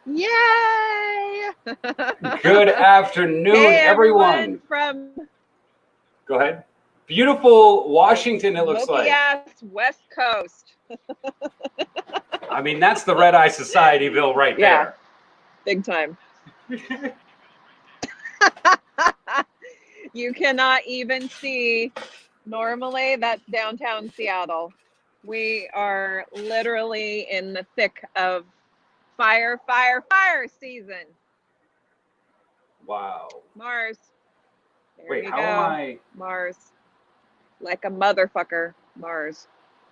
Yay! Good afternoon, Hey, everyone. From Go ahead. Beautiful Washington, it looks like. ass West Coast. I mean, that's the Red Eye Societyville right Yeah, there. big time. You cannot even see. Normally, that's downtown Seattle. We are literally in the thick of fire season. Wow. Mars. There Wait, you how go. am I? Mars. Like a motherfucker. Mars.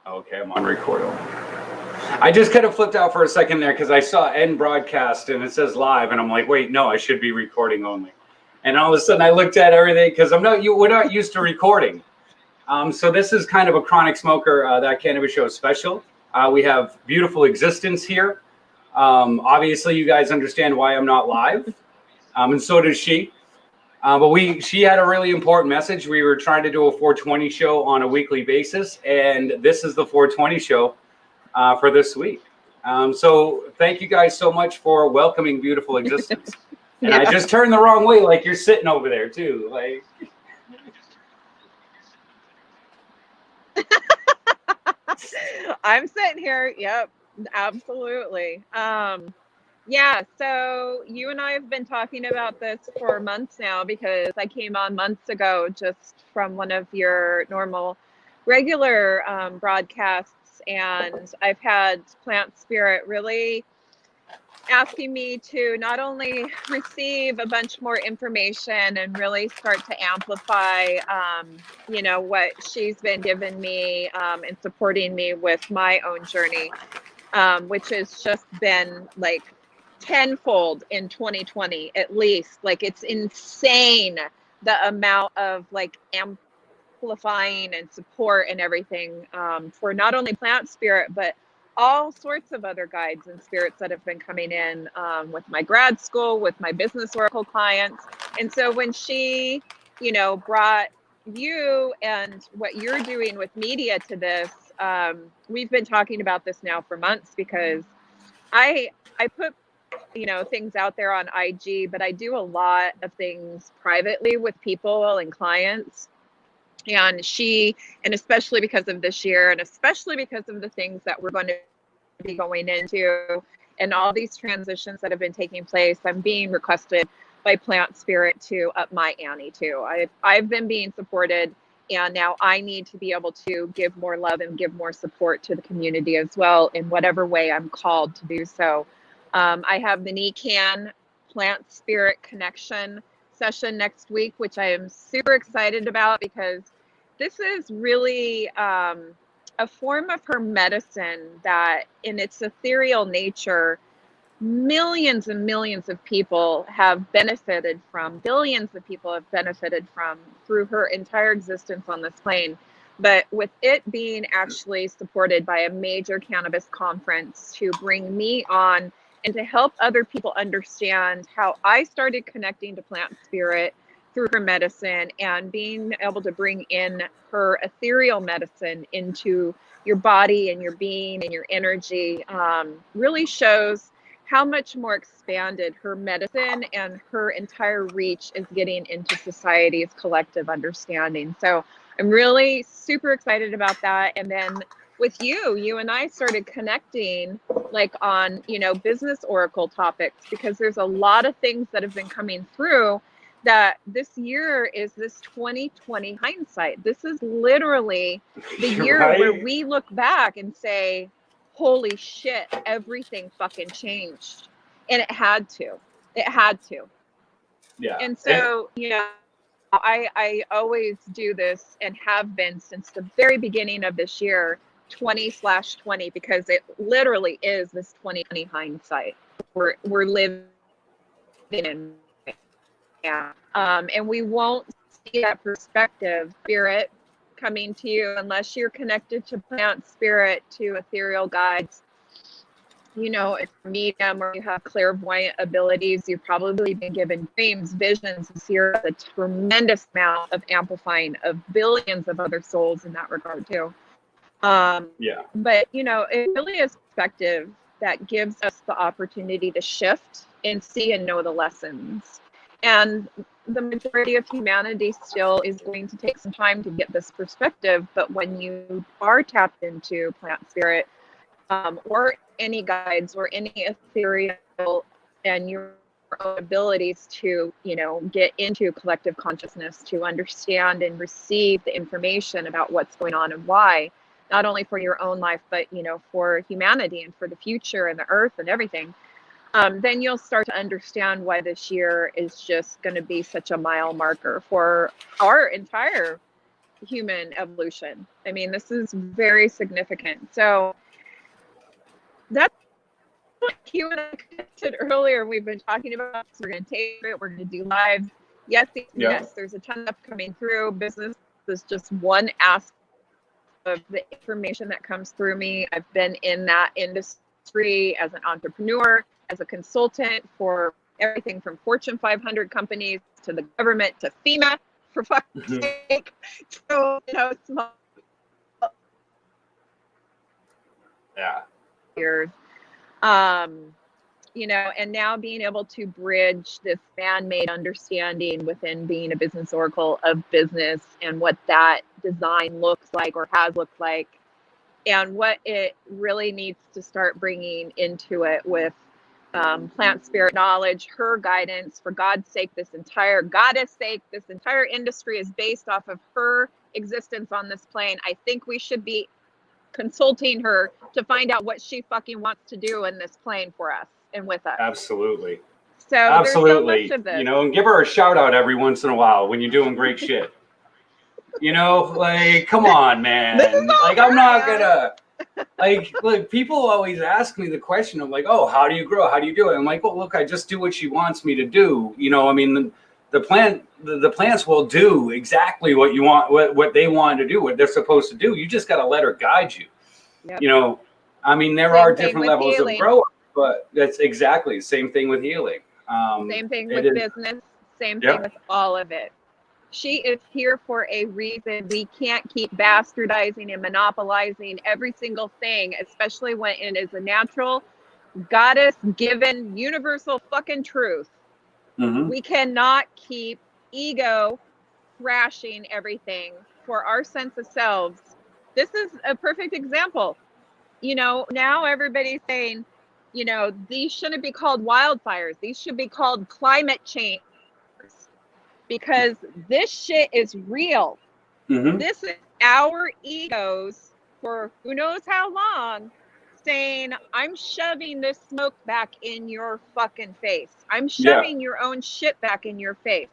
Okay, I'm on record. I just kind of flipped out for a second there because I saw end broadcast and it says live, and I'm like, wait, no, I should be recording only. And all of a sudden I looked at everything because we're not used to recording. So this is kind of a chronic smoker, that Cannabis Show special. We have beautiful existence here. Obviously, you guys understand why I'm not live, and so does she. But she had a really important message. We were trying to do a 420 show on a weekly basis, and this is the 420 show for this week. So thank you guys so much for welcoming beautiful existence. And Yeah. I just turned the wrong way, like you're sitting over there too. Like. I'm sitting here. Yep, absolutely. Yeah, so you and I have been talking about this for months now because I came on months ago just from one of your normal, regular broadcasts, and I've had Plant Spirit really asking me to not only receive a bunch more information and really start to amplify, what she's been giving me and supporting me with my own journey, which has just been like tenfold in 2020 at least. Like, it's insane the amount of like amplifying and support and everything for not only Plant Spirit, but all sorts of other guides and spirits that have been coming in with my grad school, with my business oracle clients. And so when she, brought you and what you're doing with media to this, we've been talking about this now for months because I put things out there on IG, but I do a lot of things privately with people and clients. And especially because of this year, and especially because of the things that we're going to be going into and all these transitions that have been taking place, I'm being requested by Plant Spirit to up my ante too. I've been being supported, and now I need to be able to give more love and give more support to the community as well in whatever way I'm called to do so. I have the NECAN Plant Spirit Connection session next week, which I am super excited about because this is really a form of her medicine that, in its ethereal nature, millions and millions of people have benefited from, billions of people have benefited from through her entire existence on this plane. But with it being actually supported by a major cannabis conference to bring me on and to help other people understand how I started connecting to Plant Spirit through her medicine and being able to bring in her ethereal medicine into your body and your being and your energy, really shows how much more expanded her medicine and her entire reach is getting into society's collective understanding. So I'm really super excited about that. And then with you and I started connecting like on, business oracle topics, because there's a lot of things that have been coming through that this year is this 2020 hindsight. This is literally the year Right? where we look back and say, holy shit, everything fucking changed. And it had to. Yeah. And so, I always do this and have been since the very beginning of this year, 20/20, because it literally is this 2020 hindsight we're living in. Yeah. And we won't see that perspective, spirit coming to you unless you're connected to Plant Spirit, to ethereal guides. If you're medium or you have clairvoyant abilities, you've probably been given dreams, visions. Here is a tremendous amount of amplifying of billions of other souls in that regard too. Yeah. But it really is perspective that gives us the opportunity to shift and see and know the lessons. And the majority of humanity still is going to take some time to get this perspective. But when you are tapped into plant spirit, or any guides or any ethereal and your own abilities to, you know, get into collective consciousness, to understand and receive the information about what's going on and why, not only for your own life, but, you know, for humanity and for the future and the earth and everything, then you'll start to understand why this year is just going to be such a mile marker for our entire human evolution. I mean, this is very significant. So that's what you and I connected earlier. We've been talking about this. We're going to tape it. We're going to do lives. Yes, yes, there's a ton of stuff coming through. Business is just one aspect of the information that comes through me. I've been in that industry as an entrepreneur, as a consultant for everything from Fortune 500 companies to the government to FEMA, for fuck's sake. So, you know, small years. You know, and now being able to bridge this man-made understanding within being a business oracle of business and what that design looks like or has looked like, and what it really needs to start bringing into it with plant spirit knowledge, her guidance. For God's sake, this entire industry is based off of her existence on this plane. I think we should be consulting her to find out what she fucking wants to do in this plane for us and with us. Absolutely. So absolutely. There's so much of this. You know, and give her a shout out every once in a while when you're doing great shit. You know, like, come on, man. Like, I'm not gonna, like, look, people always ask me the question of like, oh, how do you grow? How do you do it? I'm like, well, look, I just do what she wants me to do. You know, I mean, the plants will do exactly what you want, what they want to do, what they're supposed to do. You just got to let her guide you. Yep. You know, I mean, there are different levels of growth, but that's exactly the same thing with healing. Same thing with business. Same thing with all of it. She is here for a reason. We can't keep bastardizing and monopolizing every single thing, especially when it is a natural, goddess-given, universal fucking truth. Mm-hmm. We cannot keep ego thrashing everything for our sense of selves. This is a perfect example. You know, now everybody's saying, you know, these shouldn't be called wildfires. These should be called climate change. Because this shit is real. Mm-hmm. This is our egos for who knows how long saying, I'm shoving this smoke back in your fucking face. I'm shoving your own shit back in your face.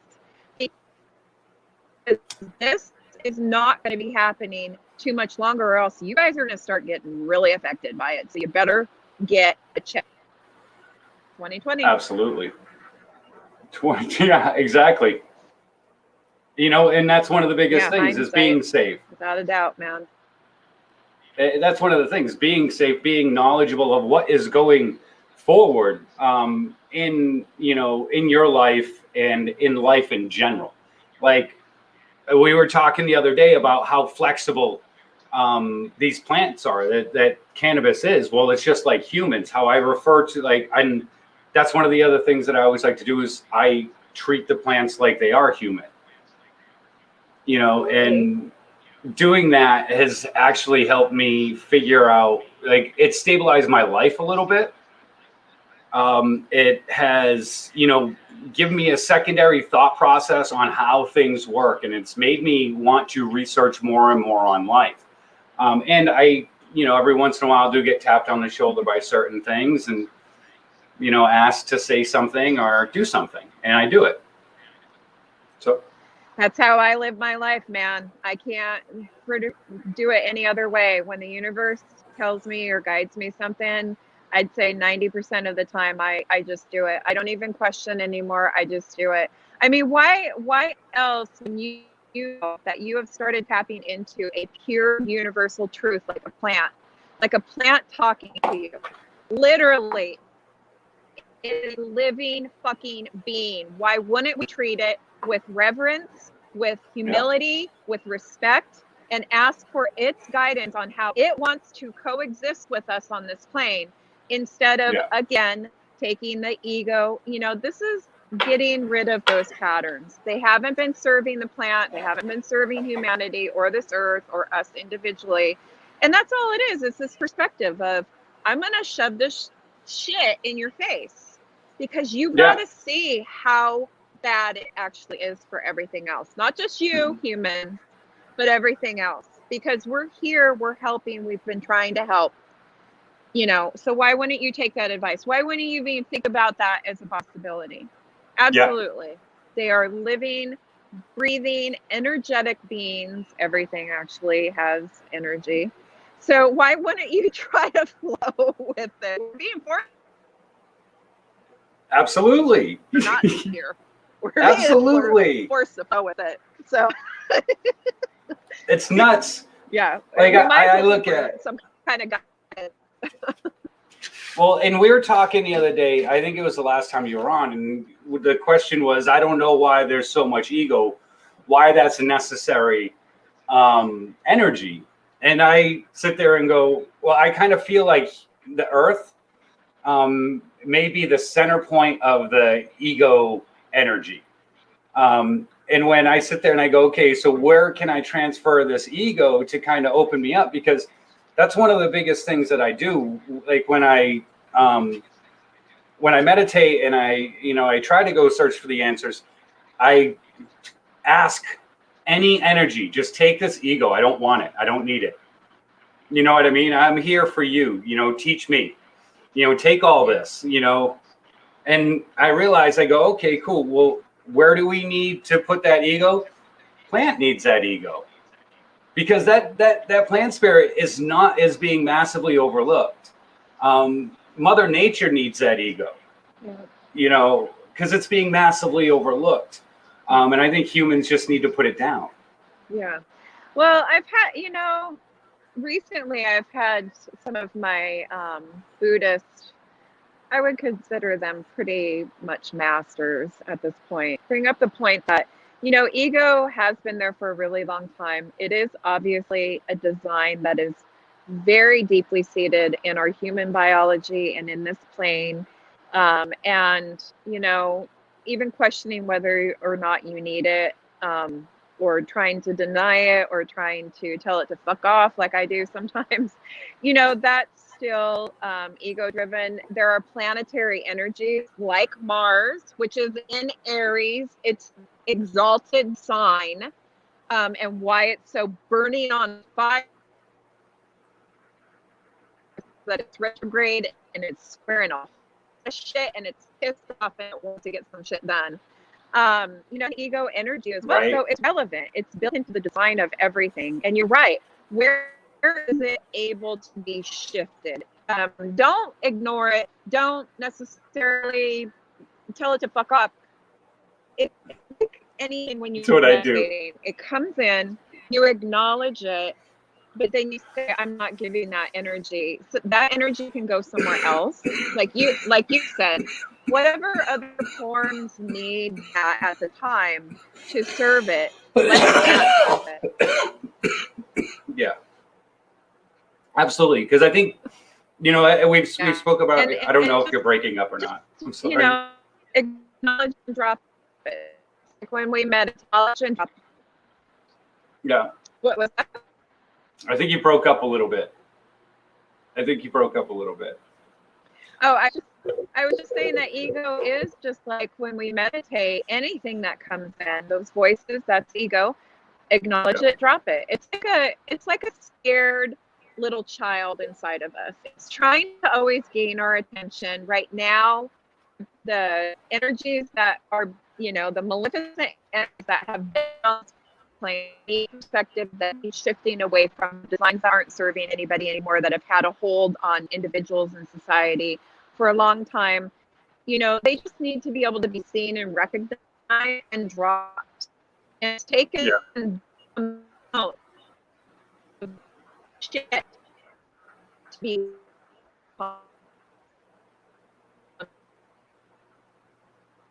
Because this is not going to be happening too much longer, or else you guys are going to start getting really affected by it. So you better get a check. 2020. Absolutely. Yeah, exactly. You know, and that's one of the biggest things is being safe. Without a doubt, man. That's one of the things, being safe, being knowledgeable of what is going forward in, you know, in your life and in life in general. Like we were talking the other day about how flexible these plants are, that cannabis is. Well, it's just like humans, how I refer to, like, and that's one of the other things that I always like to do is I treat the plants like they are human. You know, and doing that has actually helped me figure out, like, it stabilized my life a little bit. It has, you know, given me a secondary thought process on how things work. And it's made me want to research more and more on life. And I, you know, every once in a while I do get tapped on the shoulder by certain things and, you know, asked to say something or do something. And I do it. So. That's how I live my life, man. I can't do it any other way. When the universe tells me or guides me something, I'd say 90% of the time I just do it. I don't even question anymore. I just do it. I mean, why else, when you that you have started tapping into a pure universal truth like a plant talking to you, literally a living fucking being. Why wouldn't we treat it with reverence, with humility, with respect, and ask for its guidance on how it wants to coexist with us on this plane? instead of, Yeah. again, taking the ego. This is getting rid of those patterns. They haven't been serving the plant. They haven't been serving humanity or this earth or us individually. And that's all it is. It's this perspective of, I'm going to shove this shit in your face because you've got to see how bad it actually is for everything else. Not just you, human, but everything else. Because we're here, we're helping, we've been trying to help. So why wouldn't you take that advice? Why wouldn't you even think about that as a possibility? Absolutely. Yeah. They are living, breathing, energetic beings. Everything actually has energy. So why wouldn't you try to flow with it? We're being forced. Absolutely. We're not here. We're absolutely forced to flow with it. So it's nuts. Yeah. Like I look at some kind of guidance. Well, and we were talking the other day, I think it was the last time you were on, and the question was, I don't know why there's so much ego, why that's a necessary energy. And I sit there and go, well, I kind of feel like the earth may be the center point of the ego energy. And when I sit there and I go, okay, so where can I transfer this ego to kind of open me up? Because that's one of the biggest things that I do. Like when I meditate and I try to go search for the answers, I ask any energy, just take this ego. I don't want it. I don't need it. You know what I mean? I'm here for you, teach me, take all this, and I realize I go, okay, cool. Well, where do we need to put that ego? Plant needs that ego. Because that plant spirit is being massively overlooked. Mother Nature needs that ego, because it's being massively overlooked. And I think humans just need to put it down. Yeah. Well, I've had, recently I've had some of my Buddhist, I would consider them pretty much masters at this point, bring up the point that ego has been there for a really long time. It is obviously a design that is very deeply seated in our human biology and in this plane. And, even questioning whether or not you need it, or trying to deny it, or trying to tell it to fuck off like I do sometimes, that's still ego driven. There are planetary energies like Mars, which is in Aries. It's exalted sign, and why it's so burning on fire, that it's retrograde and it's squaring off shit and it's pissed off and it wants to get some shit done. Ego energy as well. Right. So it's relevant. It's built into the design of everything. And you're right. Where is it able to be shifted? Don't ignore it. Don't necessarily tell it to fuck off. It's like anything when you're meditating. It comes in, you acknowledge it, but then you say, I'm not giving that energy. So that energy can go somewhere else. Like you said, whatever other forms need that at the time to serve it, let that happen. Yeah. Absolutely. Because I think, we spoke about, and I don't know if you're breaking up or not. I'm sorry. Acknowledge and drop it. Like when we meditate, acknowledge and drop it. Yeah. What was that? I think you broke up a little bit. Oh, I was just saying that ego is just like when we meditate, anything that comes in, those voices, that's ego. Acknowledge it, drop it. It's like a scared little child inside of us. It's trying to always gain our attention. Right now, the energies that are, the maleficent energies that have been on plane perspective, that is shifting away from designs that aren't serving anybody anymore, that have had a hold on individuals and society for a long time. They just need to be able to be seen and recognized and dropped and taken out shit to be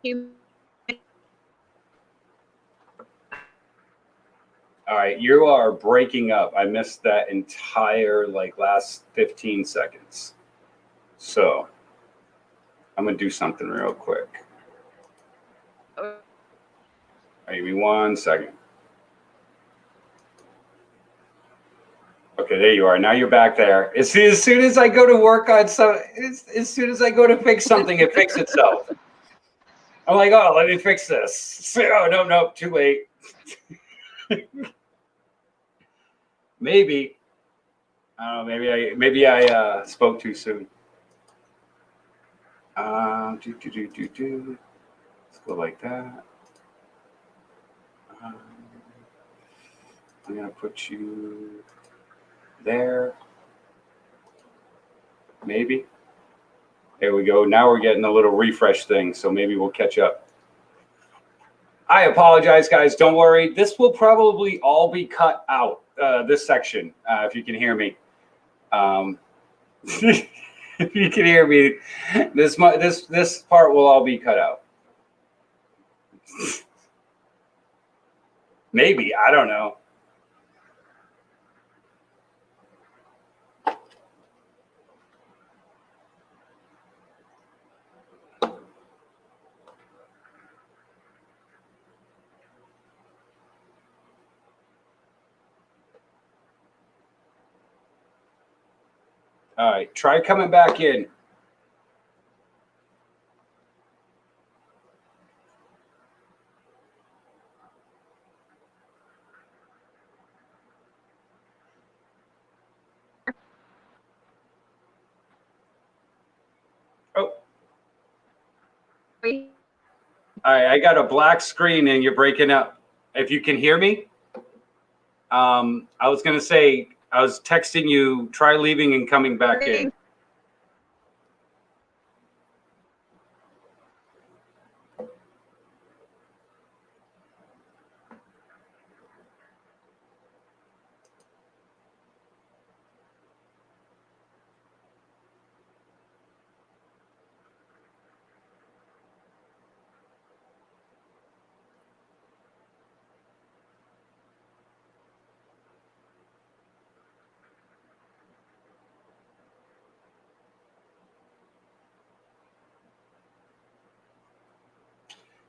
human. All right, you are breaking up. I missed that entire last 15 seconds. So I'm going to do something real quick. Give me 1 second. Okay, there you are. Now you're back there. As soon as I go to work on as soon as I go to fix something, it fixes itself. I'm like, oh, let me fix this. Oh, no, too late. Maybe. I don't know, maybe I spoke too soon. Let's go like that. I'm gonna put you there. Maybe. There we go. Now we're getting a little refresh thing, so maybe we'll catch up. I apologize, guys. Don't worry. This will probably all be cut out. This section, if you can hear me. If you can hear me, this part will all be cut out. Maybe, I don't know. All right, try coming back in. Oh. All right, I got a black screen and you're breaking up. If you can hear me, I was going to say, I was texting you, try leaving and coming back in.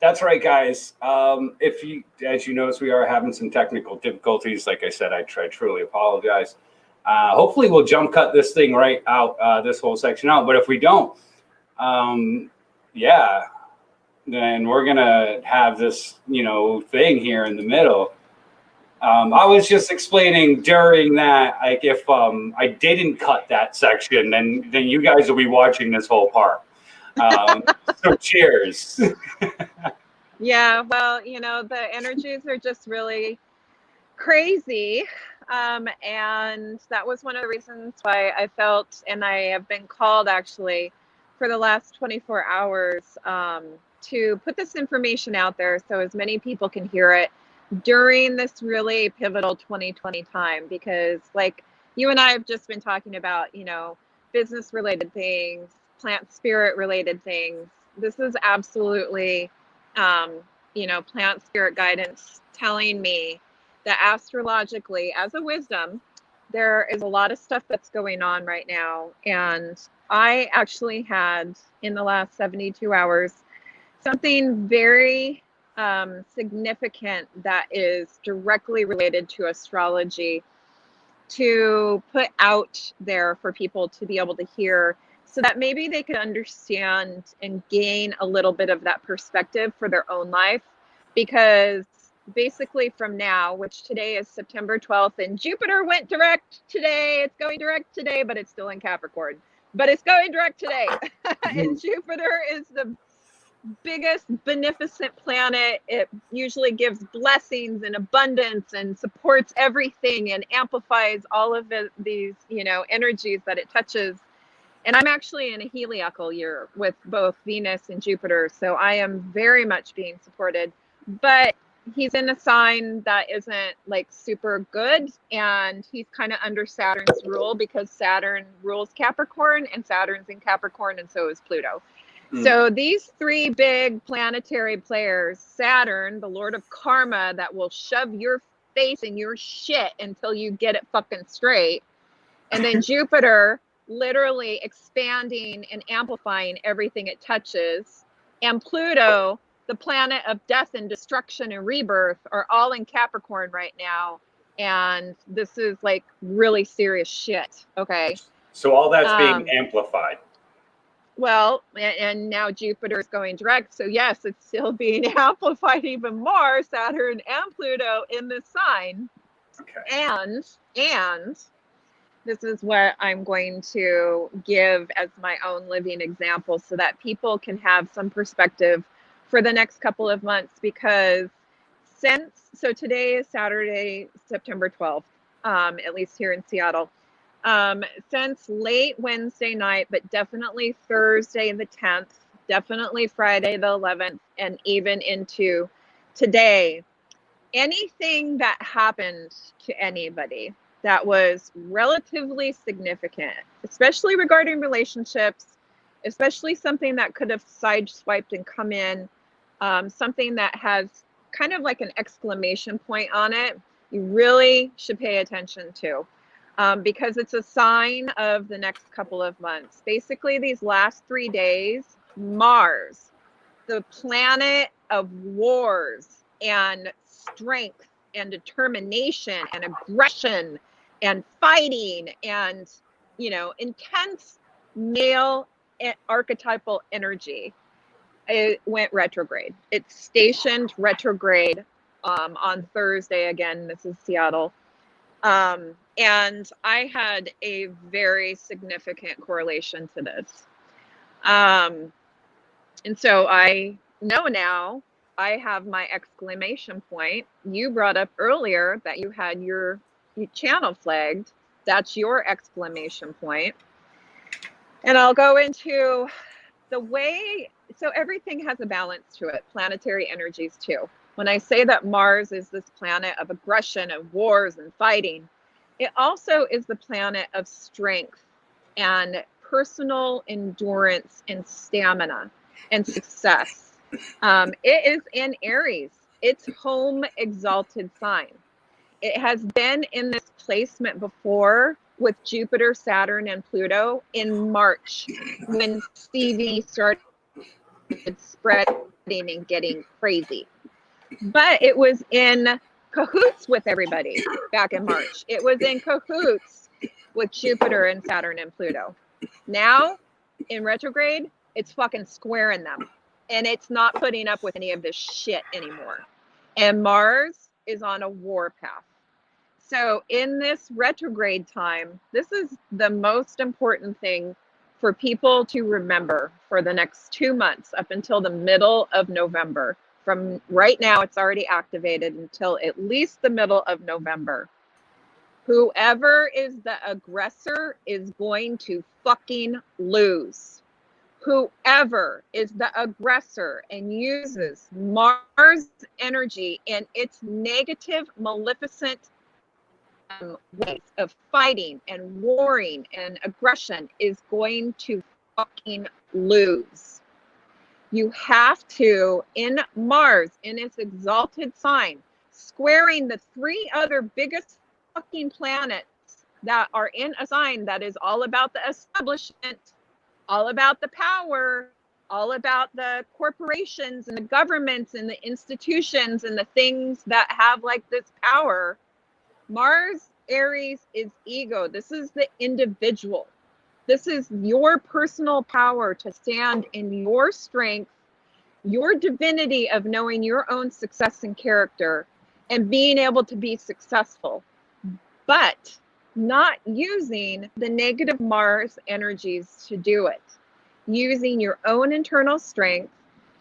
That's right, guys. If you, as you notice, we are having some technical difficulties. Like I said, I truly apologize. Hopefully, we'll jump cut this thing right out, this whole section out. But if we don't, yeah, then we're gonna have this, thing here in the middle. I was just explaining during that, like if I didn't cut that section, then you guys will be watching this whole part. So cheers. Yeah, well, the energies are just really crazy. And that was one of the reasons why I felt, and I have been called actually for the last 24 hours to put this information out there so as many people can hear it during this really pivotal 2020 time. Because like you and I have just been talking about, business related things, plant spirit related things. This is absolutely, plant spirit guidance telling me that astrologically, as a wisdom, there is a lot of stuff that's going on right now. And I actually had, in the last 72 hours, something very significant that is directly related to astrology to put out there for people to be able to hear, so that maybe they could understand and gain a little bit of that perspective for their own life. Because basically from now, which today is September 12th, and Jupiter went direct today. It's going direct today, but it's still in Capricorn. But it's going direct today. And Jupiter is the biggest beneficent planet. It usually gives blessings and abundance and supports everything and amplifies all of these, energies that it touches. And I'm actually in a heliacal year with both Venus and Jupiter. So I am very much being supported. But he's in a sign that isn't like super good. And he's kind of under Saturn's rule, because Saturn rules Capricorn and Saturn's in Capricorn, and so is Pluto. So these three big planetary players, Saturn, the Lord of Karma, that will shove your face in your shit until you get it fucking straight. And then Jupiter, literally expanding and amplifying everything it touches. And Pluto, the planet of death and destruction and rebirth, are all in Capricorn right now. And this is like really serious shit. Okay. So all that's being amplified. Well, and now Jupiter is going direct. So yes, it's still being amplified even more, Saturn and Pluto in this sign. Okay. And this is what I'm going to give as my own living example so that people can have some perspective for the next couple of months, because so today is Saturday, September 12th, at least here in Seattle. Since late Wednesday night, but definitely Thursday the 10th, definitely Friday the 11th, and even into today, anything that happened to anybody that was relatively significant, especially regarding relationships, especially something that could have sideswiped and come in, something that has kind of like an exclamation point on it, you really should pay attention to. Because it's a sign of the next couple of months. Basically, these last 3 days, Mars, the planet of wars and strength and determination and aggression and fighting and, intense male archetypal energy, it went retrograde. It's stationed retrograde on Thursday. Again, this is Seattle. And I had a very significant correlation to this. And so I know now I have my exclamation point. You brought up earlier that you had your channel flagged. That's your exclamation point. And I'll go into the way, so everything has a balance to it, planetary energies too. When I say that Mars is this planet of aggression and wars and fighting, it also is the planet of strength and personal endurance and stamina and success. It is in Aries. It's home exalted sign. It has been in this placement before with Jupiter, Saturn, and Pluto in March when CV started spreading and getting crazy. But it was in cahoots with everybody back in March. It was in cahoots with Jupiter and Saturn and Pluto. Now, in retrograde, it's fucking squaring them. And it's not putting up with any of this shit anymore. And Mars is on a war path. So in this retrograde time, this is the most important thing for people to remember for the next 2 months up until the middle of November. From right now, it's already activated until at least the middle of November. Whoever is the aggressor is going to fucking lose. Whoever is the aggressor and uses Mars energy in its negative, maleficent ways of fighting and warring and aggression is going to fucking lose. You have to, in Mars, in its exalted sign, squaring the 3 other biggest fucking planets that are in a sign that is all about the establishment, all about the power, all about the corporations and the governments and the institutions and the things that have like this power. Mars, Aries is ego. This is the individual. This is your personal power to stand in your strength, your divinity of knowing your own success and character and being able to be successful, but not using the negative Mars energies to do it. Using your own internal strength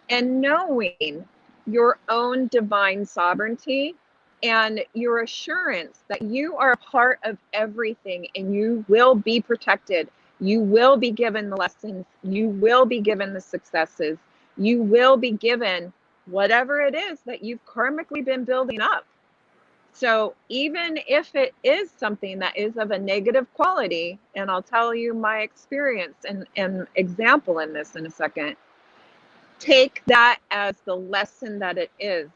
and knowing your own divine sovereignty and your assurance that you are a part of everything and you will be protected. You will be given the lessons. You will be given the successes. You will be given whatever it is that you've karmically been building up. So even if it is something that is of a negative quality, and I'll tell you my experience and example in this in a second, take that as the lesson that it is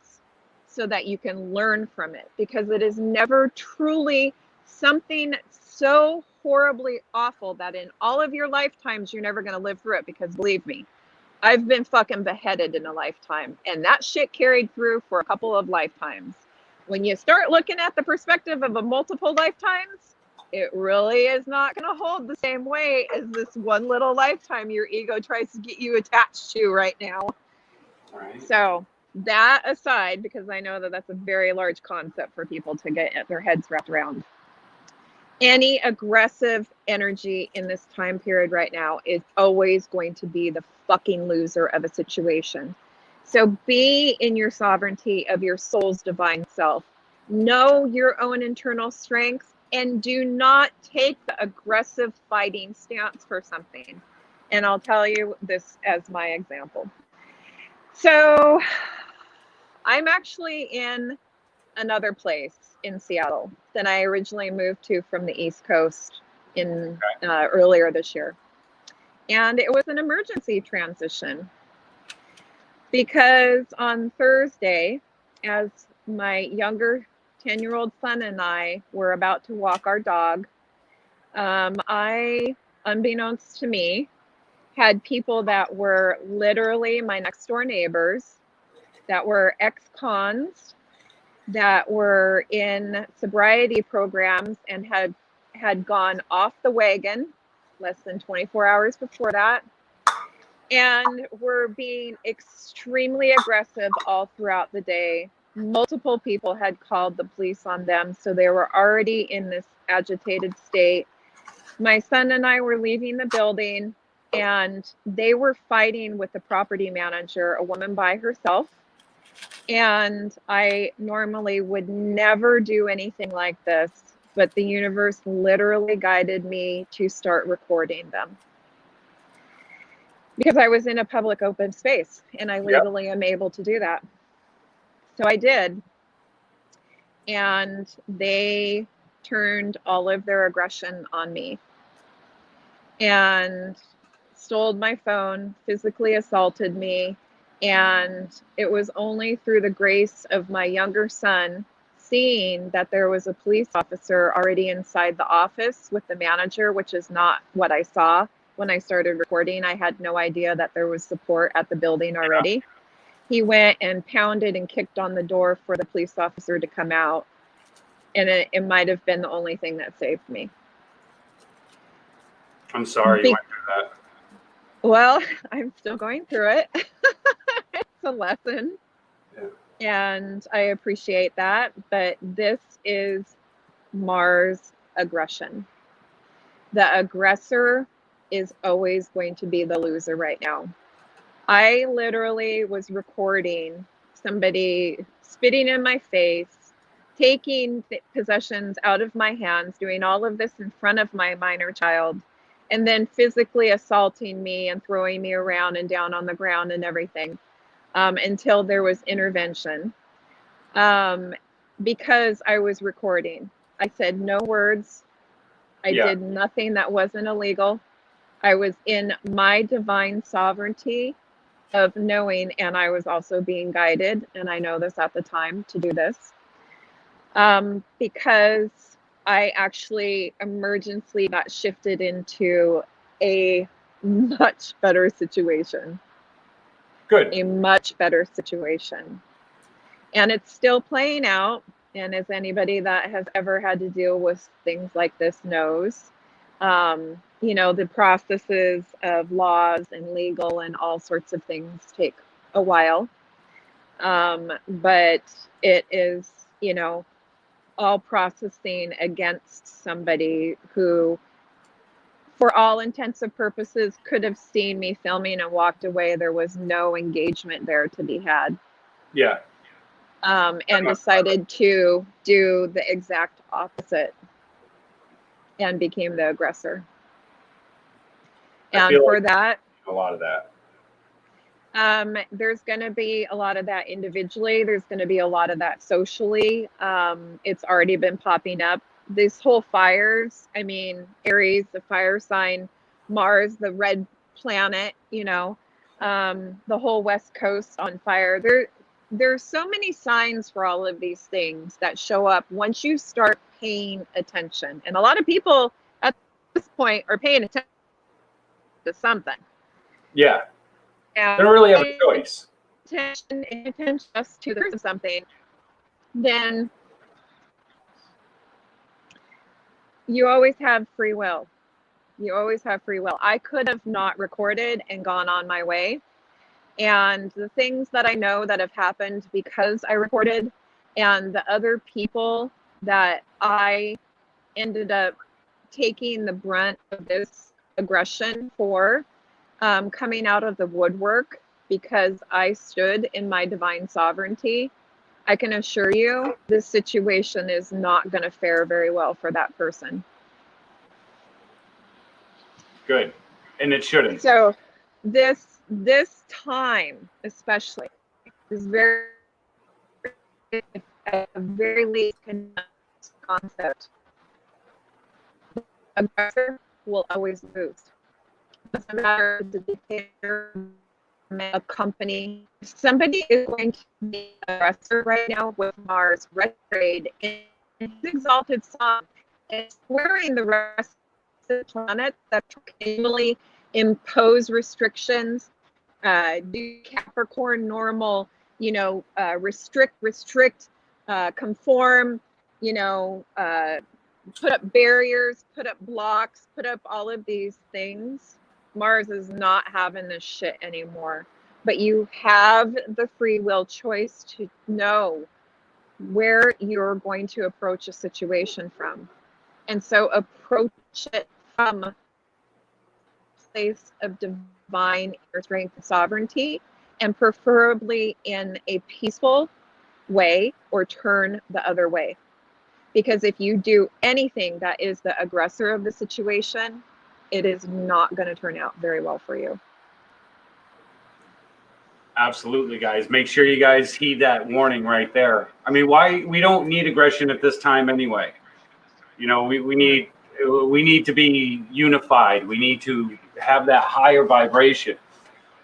so that you can learn from it, because it is never truly something so horribly awful that in all of your lifetimes, you're never going to live through it, because believe me, I've been fucking beheaded in a lifetime, and that shit carried through for a couple of lifetimes. When you start looking at the perspective of a multiple lifetimes, it really is not going to hold the same weight as this one little lifetime your ego tries to get you attached to right now. Right. So that aside, because I know that that's a very large concept for people to get their heads wrapped around. Any aggressive energy in this time period right now is always going to be the fucking loser of a situation. So be in your sovereignty of your soul's divine self. Know your own internal strengths and do not take the aggressive fighting stance for something. And I'll tell you this as my example. So I'm actually in another place in Seattle than I originally moved to from the East Coast in earlier this year. And it was an emergency transition because on Thursday, as my younger 10-year-old son and I were about to walk our dog, I, unbeknownst to me, had people that were literally my next door neighbors that were ex-cons, that were in sobriety programs and had gone off the wagon less than 24 hours before that, and were being extremely aggressive all throughout the day. Multiple people had called the police on them, so they were already in this agitated state. My son and I were leaving the building, and they were fighting with the property manager, a woman by herself. And I normally would never do anything like this, but the universe literally guided me to start recording them because I was in a public open space and I legally am able to do that. So I did. And they turned all of their aggression on me and stole my phone, physically assaulted me. And it was only through the grace of my younger son seeing that there was a police officer already inside the office with the manager, which is not what I saw when I started recording. I had no idea that there was support at the building already. He went and pounded and kicked on the door for the police officer to come out. And it might have been the only thing that saved me. I'm sorry you went through that. Well, I'm still going through it. It's a lesson. Yeah. And I appreciate that. But this is Mars aggression. The aggressor is always going to be the loser right now. I literally was recording somebody spitting in my face, taking possessions out of my hands, doing all of this in front of my minor child, and then physically assaulting me and throwing me around and down on the ground and everything, until there was intervention. Because I was recording. I said no words. I did nothing that wasn't illegal. I was in my divine sovereignty of knowing, and I was also being guided, and I know this at the time to do this, because I actually emergently got shifted into a much better situation. Good. A much better situation. And it's still playing out. And as anybody that has ever had to deal with things like this knows, you know, the processes of laws and legal and all sorts of things take a while. But it is, you know, all processing against somebody who, for all intents and purposes, could have seen me filming and walked away. There was no engagement there to be had. Yeah. And decided to do the exact opposite and became the aggressor. And for that, a lot of that. There's going to be a lot of that individually. There's going to be a lot of that socially. It's already been popping up. This whole fires, I mean, Aries, the fire sign, Mars, the red planet, you know, the whole West Coast on fire. There's so many signs for all of these things that show up once you start paying attention. And a lot of people, that's point are paying attention to something. Yeah. And They don't really have a choice. attention just to the something, then you always have free will. You always have free will. I could have not recorded and gone on my way. And the things that I know that have happened because I recorded, and the other people that I ended up taking the brunt of this aggression for, coming out of the woodwork because I stood in my divine sovereignty, I can assure you this situation is not going to fare very well for that person. Good. And it shouldn't. So this time especially is very, at the very least, concept. Aggressor will always lose. Doesn't matter if the dictator, a company. Somebody is going to be an aggressor right now with Mars retrograde in his exalted sun. It's squaring the rest of the planet that continually impose restrictions, do Capricorn normal, restrict, conform, put up barriers, put up blocks, put up all of these things. Mars is not having this shit anymore. But you have the free will choice to know where you're going to approach a situation from. And so approach it from a place of divine inner strength and sovereignty, and preferably in a peaceful way, or turn the other way. Because if you do anything that is the aggressor of the situation, it is not going to turn out very well for you. Absolutely, guys. Make sure you guys heed that warning right there. I mean, why we don't need aggression at this time anyway. We need to be unified. We need to have that higher vibration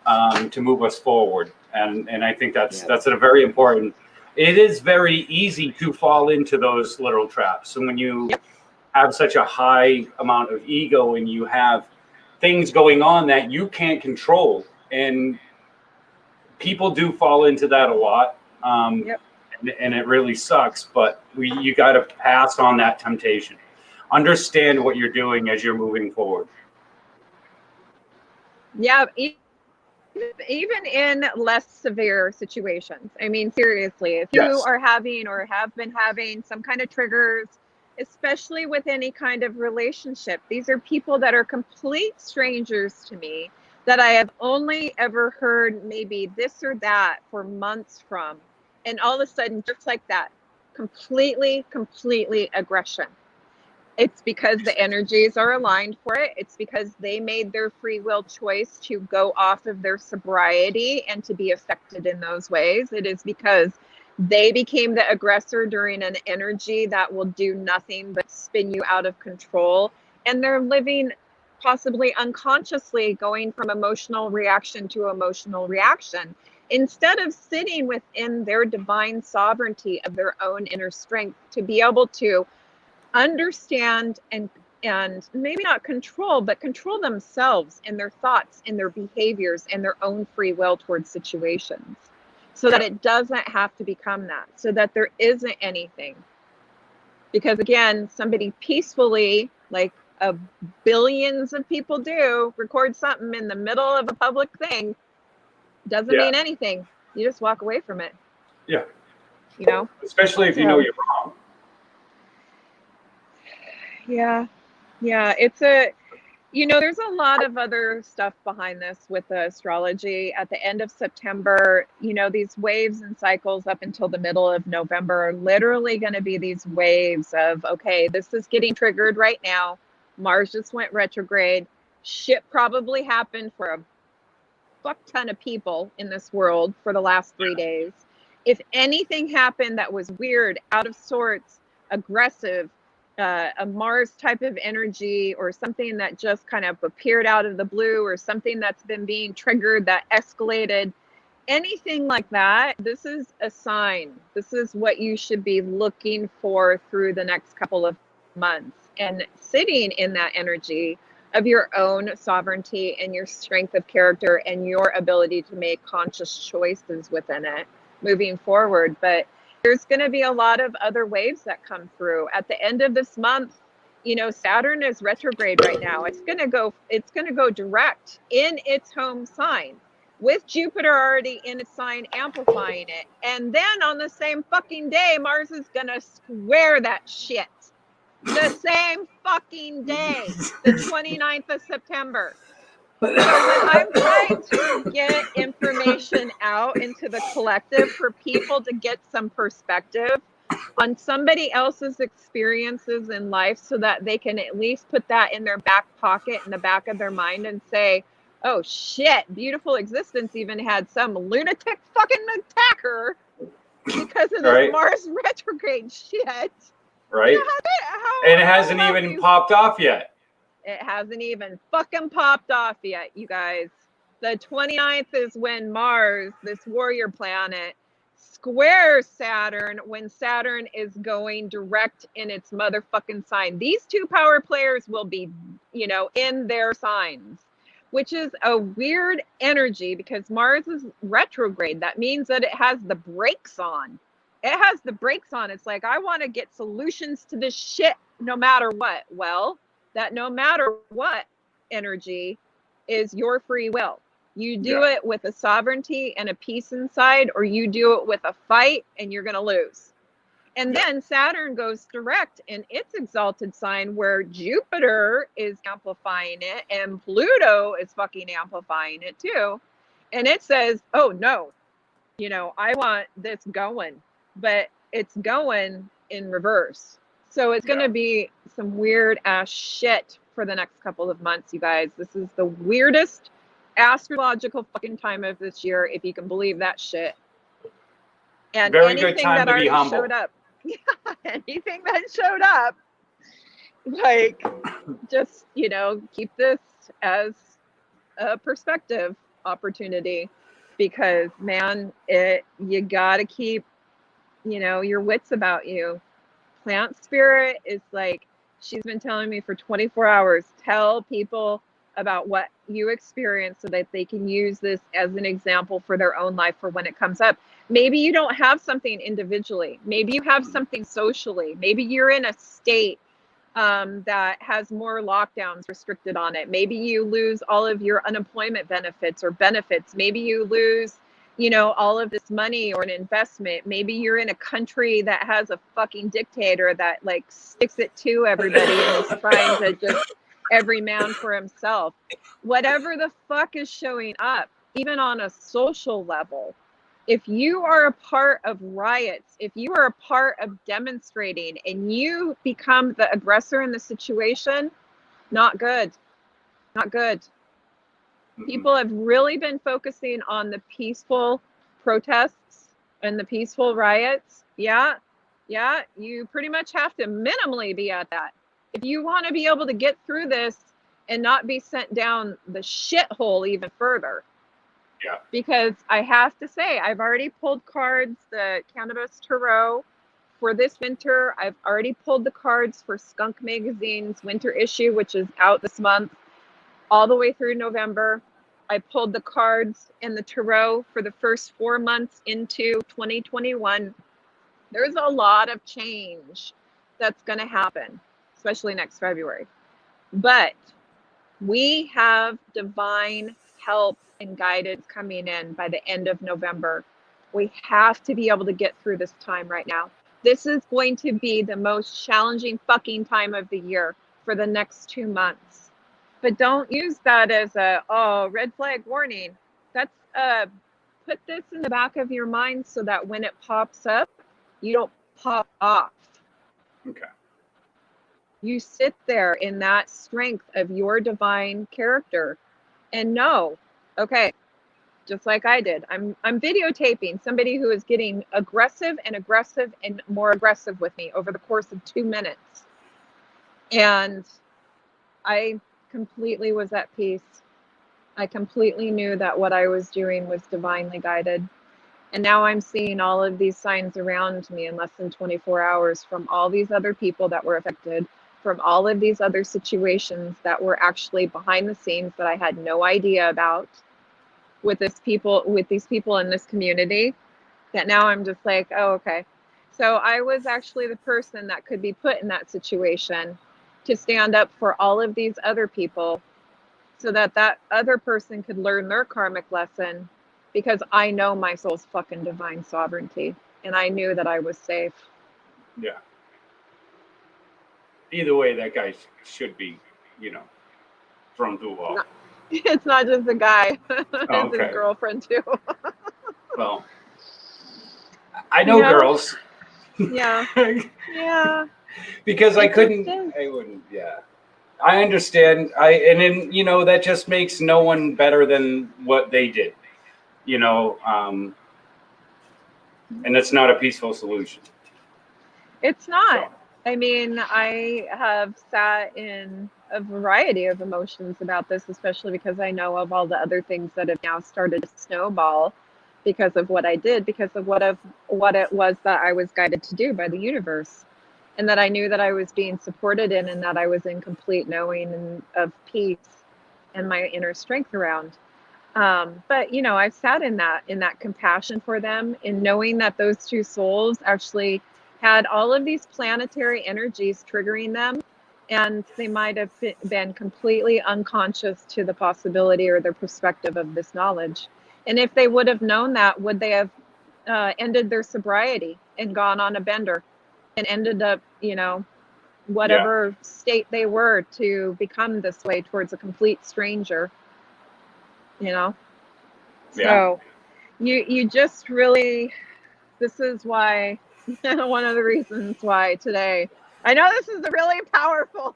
to move us forward. And I think that's a very important. It is very easy to fall into those little traps. And when you have such a high amount of ego and you have things going on that you can't control, and people do fall into that a lot, and it really sucks. But you got to pass on that temptation. Understand what you're doing as you're moving forward. Yeah, even in less severe situations. I mean, seriously, if you are having or have been having some kind of triggers, especially with any kind of relationship, these are people that are complete strangers to me, that I have only ever heard maybe this or that for months from. And all of a sudden, just like that, completely aggression. It's because the energies are aligned for it. It's because they made their free will choice to go off of their sobriety and to be affected in those ways. It is because they became the aggressor during an energy that will do nothing but spin you out of control. And they're living possibly unconsciously, going from emotional reaction to emotional reaction, instead of sitting within their divine sovereignty of their own inner strength to be able to understand and maybe not control, but control themselves and their thoughts and their behaviors and their own free will towards situations, so that it doesn't have to become that, so that there isn't anything. Because again, somebody peacefully, like billions of people do, record something in the middle of a public thing, doesn't mean anything. You just walk away from it. Yeah. Especially if you know you're wrong. Yeah. It's there's a lot of other stuff behind this with the astrology. At the end of September, these waves and cycles up until the middle of November are literally going to be these waves of, okay, this is getting triggered right now. Mars just went retrograde. Shit probably happened for a fuck ton of people in this world for the last 3 days. If anything happened that was weird, out of sorts, aggressive, a Mars type of energy, or something that just kind of appeared out of the blue, or something that's been being triggered that escalated, anything like that, this is a sign. This is what you should be looking for through the next couple of months. and sitting in that energy of your own sovereignty and your strength of character and your ability to make conscious choices within it moving forward. But there's going to be a lot of other waves that come through at the end of this month. You know, Saturn is retrograde right now. It's going to go direct in its home sign, with Jupiter already in its sign amplifying it. And then on the same fucking day, Mars is going to square that shit. The same fucking day, the 29th of September. So when I'm trying to get information out into the collective for people to get some perspective on somebody else's experiences in life so that they can at least put that in their back pocket, in the back of their mind, and say, oh shit, beautiful existence even had some lunatic fucking attacker because of this Mars retrograde shit. Right. And it hasn't even popped off yet. It hasn't even fucking popped off yet, you guys. The 29th is when Mars, this warrior planet, squares Saturn when Saturn is going direct in its motherfucking sign. These two power players will be, you know, in their signs, which is a weird energy because Mars is retrograde. That means that it has the brakes on. It has the brakes on. It's like, I want to get solutions to this shit no matter what. Well, that no matter what energy is your free will. You do it with a sovereignty and a peace inside, or you do it with a fight and you're going to lose. And then Saturn goes direct in its exalted sign where Jupiter is amplifying it and Pluto is fucking amplifying it too. And it says, oh no, you know, I want this going, but it's going in reverse. So it's going to be some weird ass shit for the next couple of months, you guys. This is the weirdest astrological fucking time of this year, if you can believe that shit. And very anything good time that to be humble. showed up, anything that showed up, like, just, you know, keep this as a perspective opportunity, because man, you gotta keep, you know, your wits about you. Plant spirit is like, she's been telling me for 24 hours, tell people about what you experience so that they can use this as an example for their own life for when it comes up. Maybe you don't have something individually. Maybe you have something socially. Maybe you're in a state that has more lockdowns restricted on it. Maybe you lose all of your unemployment benefits or benefits. Maybe you lose, you know, all of this money or an investment. Maybe you're in a country that has a fucking dictator that like sticks it to everybody and is trying to just every man for himself. Whatever the fuck is showing up, even on a social level, if you are a part of riots, if you are a part of demonstrating and you become the aggressor in the situation, not good. Not good. People have really been focusing on the peaceful protests and the peaceful riots. Yeah, you pretty much have to minimally be at that. If you want to be able to get through this and not be sent down the shithole even further. Yeah. Because I have to say, I've already pulled cards, the Cannabis Tarot for this winter. I've already pulled the cards for SKUNK Magazine's winter issue, which is out this month, all the way through November. I pulled the cards and the tarot for the first 4 months into 2021. There's a lot of change that's going to happen, especially next February. But we have divine help and guidance coming in by the end of November. We have to be able to get through this time right now. This is going to be the most challenging fucking time of the year for the next 2 months. But don't use that as a, oh, red flag warning. That's put this in the back of your mind so that when it pops up, you don't pop off. Okay. You sit there in that strength of your divine character and know, okay, just like I did, I'm videotaping somebody who is getting aggressive and more aggressive with me over the course of 2 minutes. And I completely was at peace. I completely knew that what I was doing was divinely guided. And now I'm seeing all of these signs around me in less than 24 hours from all these other people that were affected, from all of these other situations that were actually behind the scenes that I had no idea about with these people in this community, that now I'm just like, oh, okay. So I was actually the person that could be put in that situation to stand up for all of these other people so that that other person could learn their karmic lesson, because I know my soul's fucking divine sovereignty and I knew that I was safe. Yeah. Either way, that guy should be, thrown through a wall. No, it's not just a guy, it's his Okay. girlfriend too. Well, I know girls. Yeah. Yeah. Because I wouldn't, yeah. I understand. And then, that just makes no one better than what they did, and it's not a peaceful solution. It's not. So. I mean, I have sat in a variety of emotions about this, especially because I know of all the other things that have now started to snowball because of what I did, because of what it was that I was guided to do by the universe, and that I knew that I was being supported in, and that I was in complete knowing and of peace and my inner strength around. But I've sat in that compassion for them, in knowing that those two souls actually had all of these planetary energies triggering them, and they might have been completely unconscious to the possibility or the perspective of this knowledge. And if they would have known that, would they have ended their sobriety and gone on a bender and ended up, whatever state they were, to become this way towards a complete stranger? So you just really, this is why, one of the reasons why today, I know this is a really powerful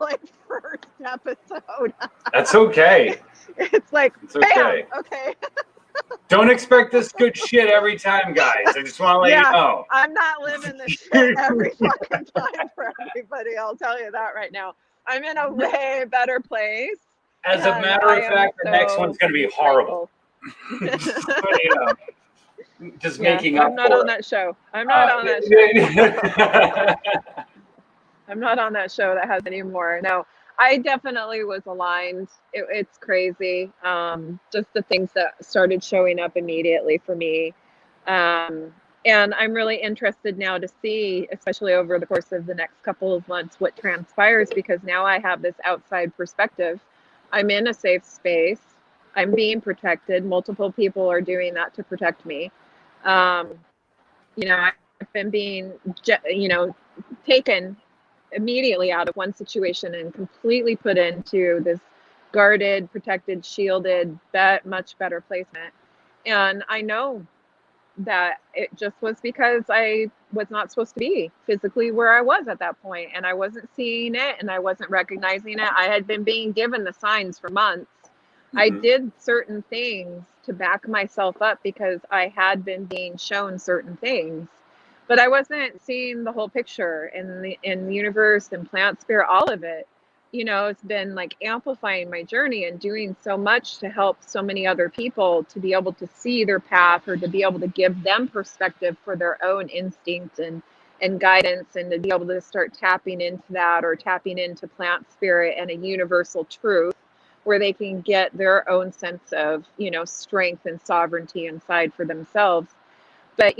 first episode. That's okay. It's like, it's okay. Bam, okay. Don't expect this good shit every time, guys. I just want to let you know. I'm not living this shit every fucking time for everybody. I'll tell you that right now. I'm in a way better place. As a matter of fact, the next one's going to be horrible. Just making up. I'm not on that show. I'm not on that show. I'm not on that show that has any more. No, I definitely was aligned. It's crazy. Just the things that started showing up immediately for me. And I'm really interested now to see, especially over the course of the next couple of months, what transpires, because now I have this outside perspective. I'm in a safe space. I'm being protected. Multiple people are doing that to protect me. I've been being, taken immediately out of one situation and completely put into this guarded, protected, shielded, much better placement. And I know that it just was because I was not supposed to be physically where I was at that point, and I wasn't seeing it and I wasn't recognizing it. I had been being given the signs for months. Mm-hmm. I did certain things to back myself up because I had been being shown certain things, but I wasn't seeing the whole picture, in the universe and plant spirit, all of it. It's been like amplifying my journey and doing so much to help so many other people to be able to see their path, or to be able to give them perspective for their own instinct and guidance, and to be able to start tapping into that, or tapping into plant spirit and a universal truth where they can get their own sense of, strength and sovereignty inside for themselves. But,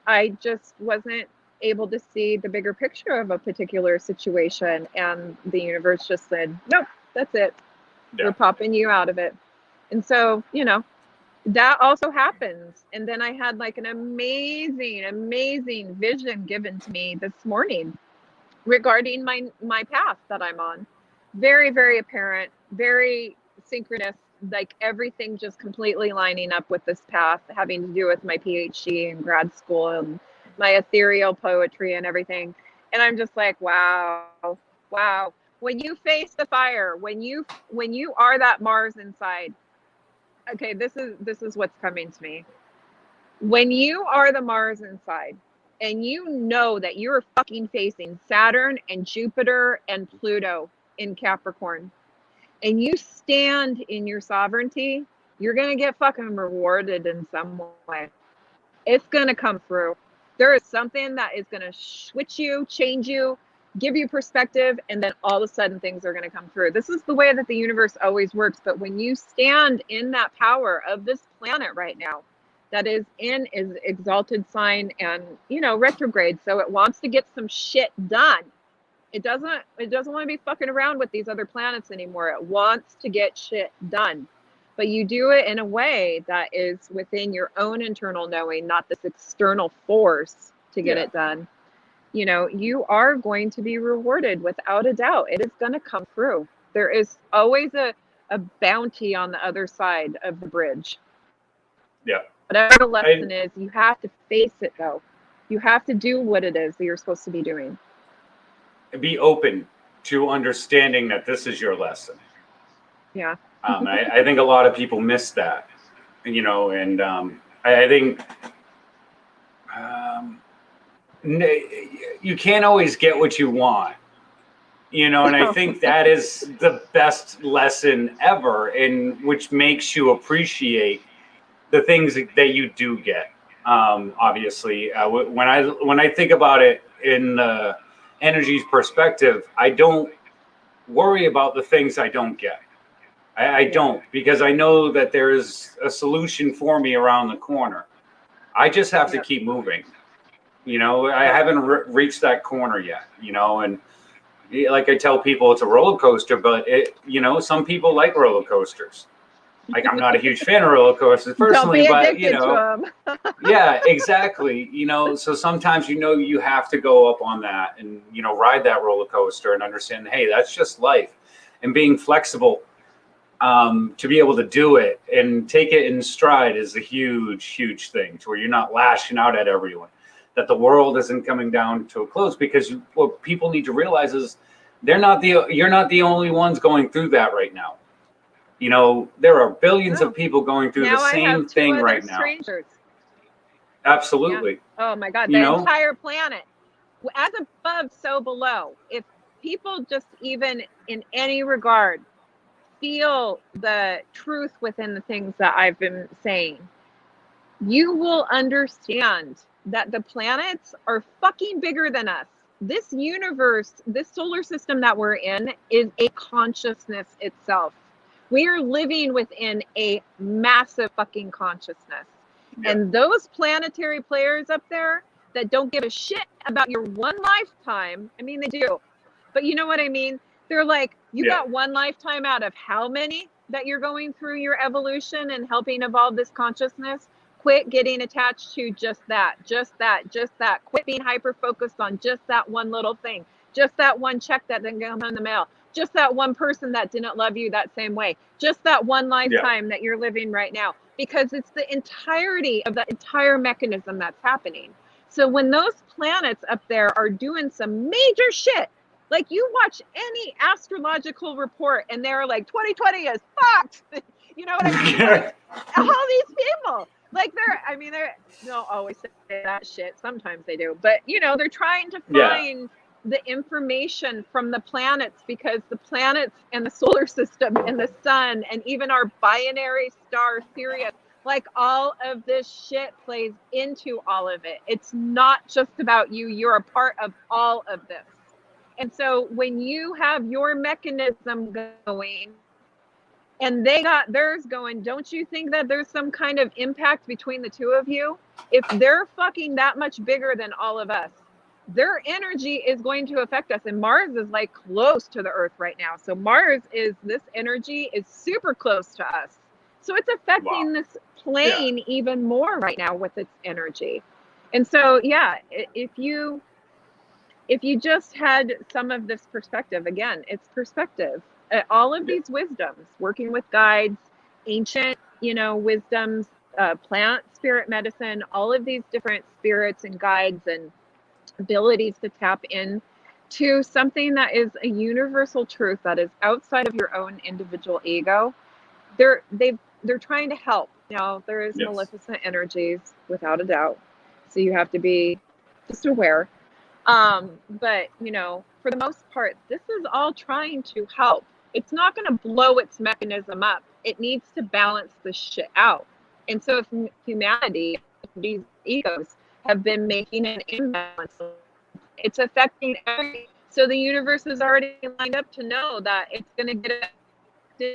I just wasn't able to see the bigger picture of a particular situation, and the universe just said, nope, that's it. We're popping you out of it. And so, that also happens. And then I had like an amazing vision given to me this morning regarding my path that I'm on. Very, very apparent, very synchronous, like everything just completely lining up with this path, having to do with my PhD and grad school and my ethereal poetry and everything. And I'm just like, wow. When you face the fire, when you are that Mars inside, okay, this is what's coming to me. When you are the Mars inside, and you know that you're fucking facing Saturn and Jupiter and Pluto in Capricorn, and you stand in your sovereignty, you're going to get fucking rewarded in some way. It's going to come through. There is something that is going to switch you, change you. give you perspective, and then all of a sudden things are going to come through. This is the way that the universe always works. But when you stand in that power of this planet right now, that is in is exalted sign and, you know, retrograde. So it wants to get some shit done. It doesn't want to be fucking around with these other planets anymore. It wants to get shit done. But you do it in a way that is within your own internal knowing, not this external force to get it done. You know, you are going to be rewarded without a doubt. It is going to come through. There is always a bounty on the other side of the bridge. Yeah. Whatever the lesson is, you have to face it, though. You have to do what it is that you're supposed to be doing. Be open to understanding that this is your lesson. Yeah. I think a lot of people miss that, you know, and I think you can't always get what you want, you know, and I think that is the best lesson ever, and which makes you appreciate the things that you do get. Obviously, when I think about it in the energy's perspective, I don't worry about the things I don't get. I don't, because I know that there's a solution for me around the corner. I just have to keep moving. You know, I haven't reached that corner yet, you know, and like I tell people, it's a roller coaster, but it, you know, some people like roller coasters. Like, I'm not a huge fan of roller coasters personally, but, you know, yeah, exactly. You know, so sometimes, you know, you have to go up on that and, you know, ride that roller coaster and understand, hey, that's just life. And being flexible to be able to do it and take it in stride is a huge thing, to where you're not lashing out at everyone, that the world isn't coming down to a close, because what people need to realize is you're not the only ones going through that right now. You know, there are billions of people going through the same thing right now. Absolutely. Yeah. Oh my God, the entire planet. As above, so below. If people just even in any regard feel the truth within the things that I've been saying, you will understand that the planets are fucking bigger than us. This universe, this solar system that we're in, is a consciousness itself. We are living within a massive fucking consciousness. Yeah. And those planetary players up there that don't give a shit about your one lifetime, I mean, they do, but you know what I mean? They're like, you got one lifetime out of how many that you're going through your evolution and helping evolve this consciousness? Quit getting attached to just that. Quit being hyper-focused on just that one little thing. Just that one check that didn't come in the mail. Just that one person that didn't love you that same way. Just that one lifetime that you're living right now. Because it's the entirety of the entire mechanism that's happening. So when those planets up there are doing some major shit, like you watch any astrological report and they're like, 2020 is fucked. You know what I mean? Like, all these people, like they don't always say that shit. Sometimes they do, but you know, they're trying to find the information from the planets, because the planets and the solar system and the sun and even our binary star Sirius, like all of this shit plays into all of it. It's not just about you. You're a part of all of this. And so when you have your mechanism going and they got theirs going, don't you think that there's some kind of impact between the two of you? If they're fucking that much bigger than all of us, their energy is going to affect us. And Mars is like close to the Earth right now. So this energy is super close to us. So it's affecting this plane even more right now with its energy. And so, if you just had some of this perspective, again, it's perspective. All of these wisdoms, working with guides, ancient, wisdoms, plant, spirit medicine, all of these different spirits and guides and abilities to tap in to something that is a universal truth that is outside of your own individual ego. They're trying to help. Now, there is maleficent energies, without a doubt. So you have to be just aware. But for the most part, this is all trying to help. It's not going to blow its mechanism up. It needs to balance the shit out. And so if humanity, these egos, have been making an imbalance, it's affecting every So the universe is already lined up to know that it's going to get it,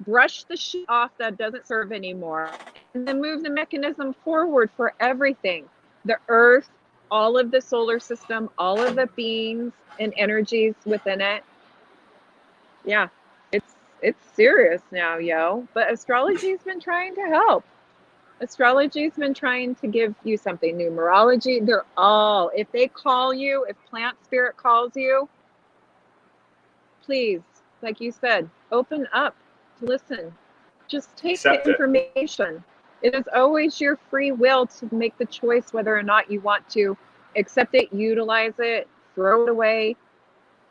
brush the shit off that doesn't serve anymore, and then move the mechanism forward for everything. The earth, all of the solar system, all of the beings and energies within it. Yeah, it's serious now, yo. But astrology's been trying to help. Astrology's been trying to give you something. Numerology, they're all, if they call you, if plant spirit calls you, please, like you said, open up to listen. Just take Accept the it. information. It is always your free will to make the choice whether or not you want to accept it, utilize it, throw it away.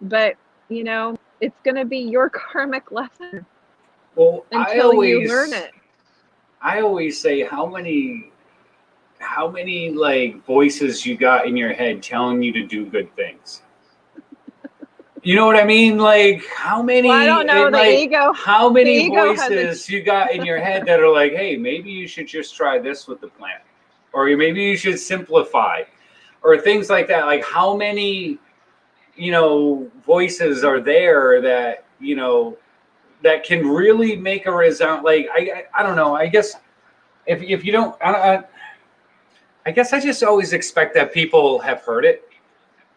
But, you know, it's going to be your karmic lesson Well, until you learn it. I always say how many like voices you got in your head telling you to do good things. You know what I mean? Like how many, Well, I don't know, the ego. how many the ego has voices you got in your head that are like, hey, maybe you should just try this with the plant, or maybe you should simplify, or things like that. Like how many, you know, voices are there that, you know, that can really make a resound. Like I don't know. I guess if you don't, I guess I just always expect that people have heard it,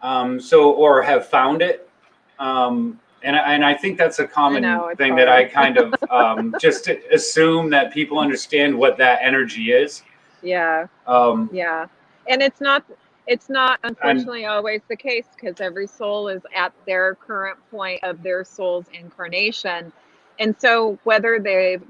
or have found it. And I think that's a common thing hard. that I kind of just assume that people understand what that energy is. Yeah. Yeah. And it's not unfortunately always the case, because every soul is at their current point of their soul's incarnation. And so whether they've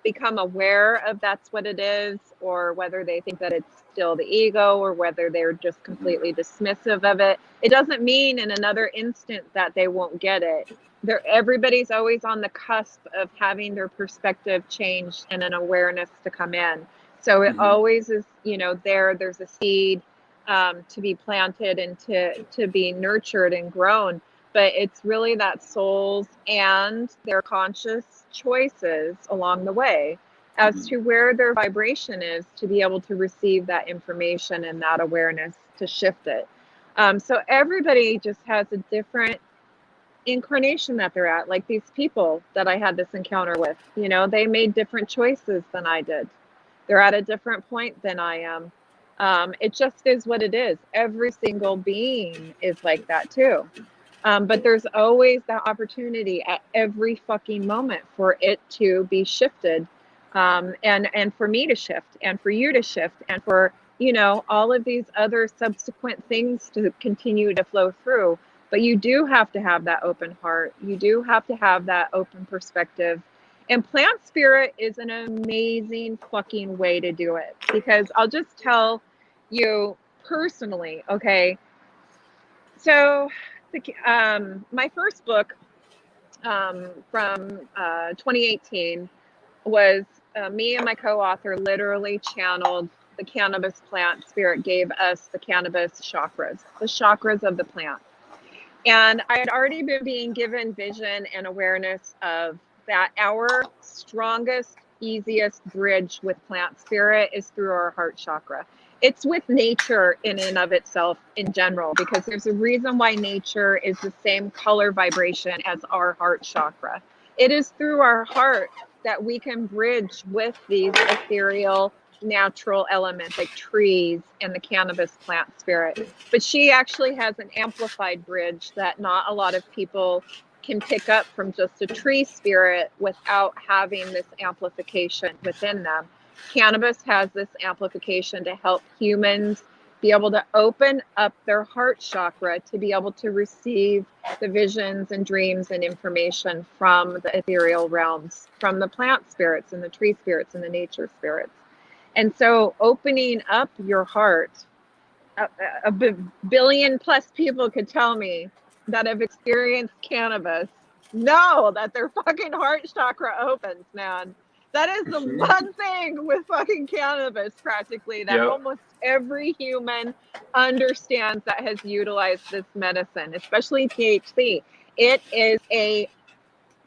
become aware of that's what it is, or whether they think that it's still the ego, or whether they're just completely dismissive of it, it doesn't mean in another instant that they won't get it. Everybody's always on the cusp of having their perspective changed and an awareness to come in. So it always is, you know, there's a seed to be planted and to be nurtured and grown. But it's really that souls and their conscious choices along the way as to where their vibration is, to be able to receive that information and that awareness to shift it. So everybody just has a different incarnation that they're at. Like these people that I had this encounter with, you know, they made different choices than I did. They're at a different point than I am. It just is what it is. Every single being is like that too. But there's always that opportunity at every fucking moment for it to be shifted, and for me to shift, and for you to shift, and for, you know, all of these other subsequent things to continue to flow through. But you do have to have that open heart. You do have to have that open perspective. And plant spirit is an amazing fucking way to do it, because I'll just tell you personally, okay? So my first book from 2018 was me and my co-author literally channeled the cannabis plant. Spirit gave us the cannabis chakras of the plant. And I had already been being given vision and awareness of that our strongest, easiest bridge with plant spirit is through our heart chakra. It's with nature in and of itself in general, because there's a reason why nature is the same color vibration as our heart chakra. It is through our heart that we can bridge with these ethereal, natural elements like trees and the cannabis plant spirit. But she actually has an amplified bridge that not a lot of people can pick up from just a tree spirit without having this amplification within them. Cannabis has this amplification to help humans be able to open up their heart chakra to be able to receive the visions and dreams and information from the ethereal realms, from the plant spirits and the tree spirits and the nature spirits. And so opening up your heart, a billion plus people could tell me that have experienced cannabis know that their fucking heart chakra opens, man. That is the one thing with fucking cannabis, practically, that almost every human understands that has utilized this medicine, especially THC. It is a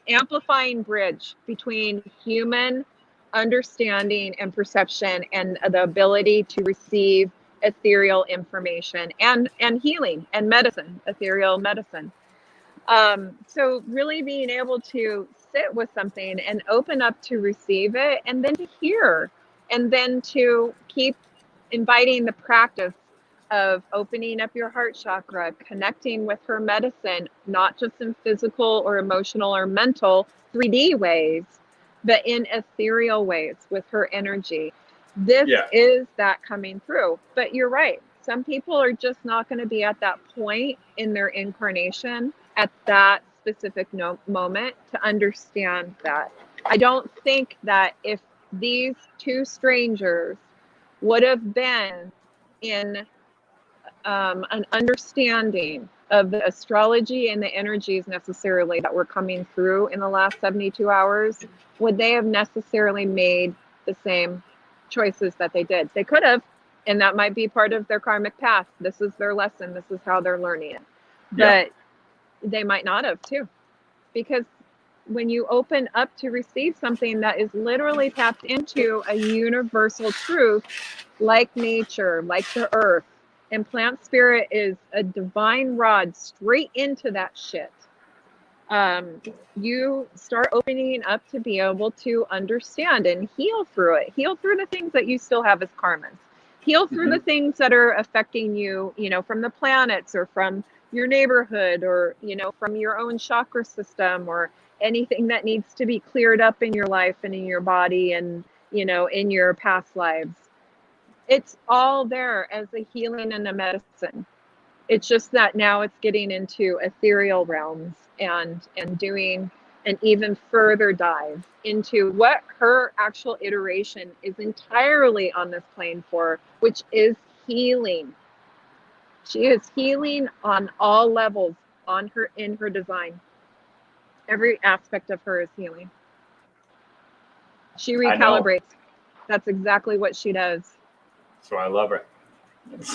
amplifying bridge between human understanding and perception and the ability to receive ethereal information and healing and medicine, ethereal medicine. So really being able to sit with something and open up to receive it, and then to hear, and then to keep inviting the practice of opening up your heart chakra, connecting with her medicine, not just in physical or emotional or mental 3D ways, but in ethereal ways with her energy. This is that coming through. But you're right. Some people are just not going to be at that point in their incarnation at that specific moment to understand that. I don't think that if these two strangers would have been in an understanding of the astrology and the energies necessarily that were coming through in the last 72 hours, would they have necessarily made the same choices that they did? They could have, and that might be part of their karmic path. This is their lesson. This is how they're learning it. But they might not have too, because when you open up to receive something that is literally tapped into a universal truth, like nature, like the earth, and plant spirit is a divine rod straight into that shit. You start opening up to be able to understand and heal through it. Heal through the things that you still have as karmas. Heal through the things that are affecting you, you know, from the planets or from your neighborhood or, you know, from your own chakra system or anything that needs to be cleared up in your life and in your body and, you know, in your past lives. It's all there as a healing and a medicine. It's just that now it's getting into ethereal realms and doing an even further dive into what her actual iteration is entirely on this plane for, which is healing. She is healing on all levels in her design. Every aspect of her is healing. She recalibrates. That's exactly what she does. So I love her.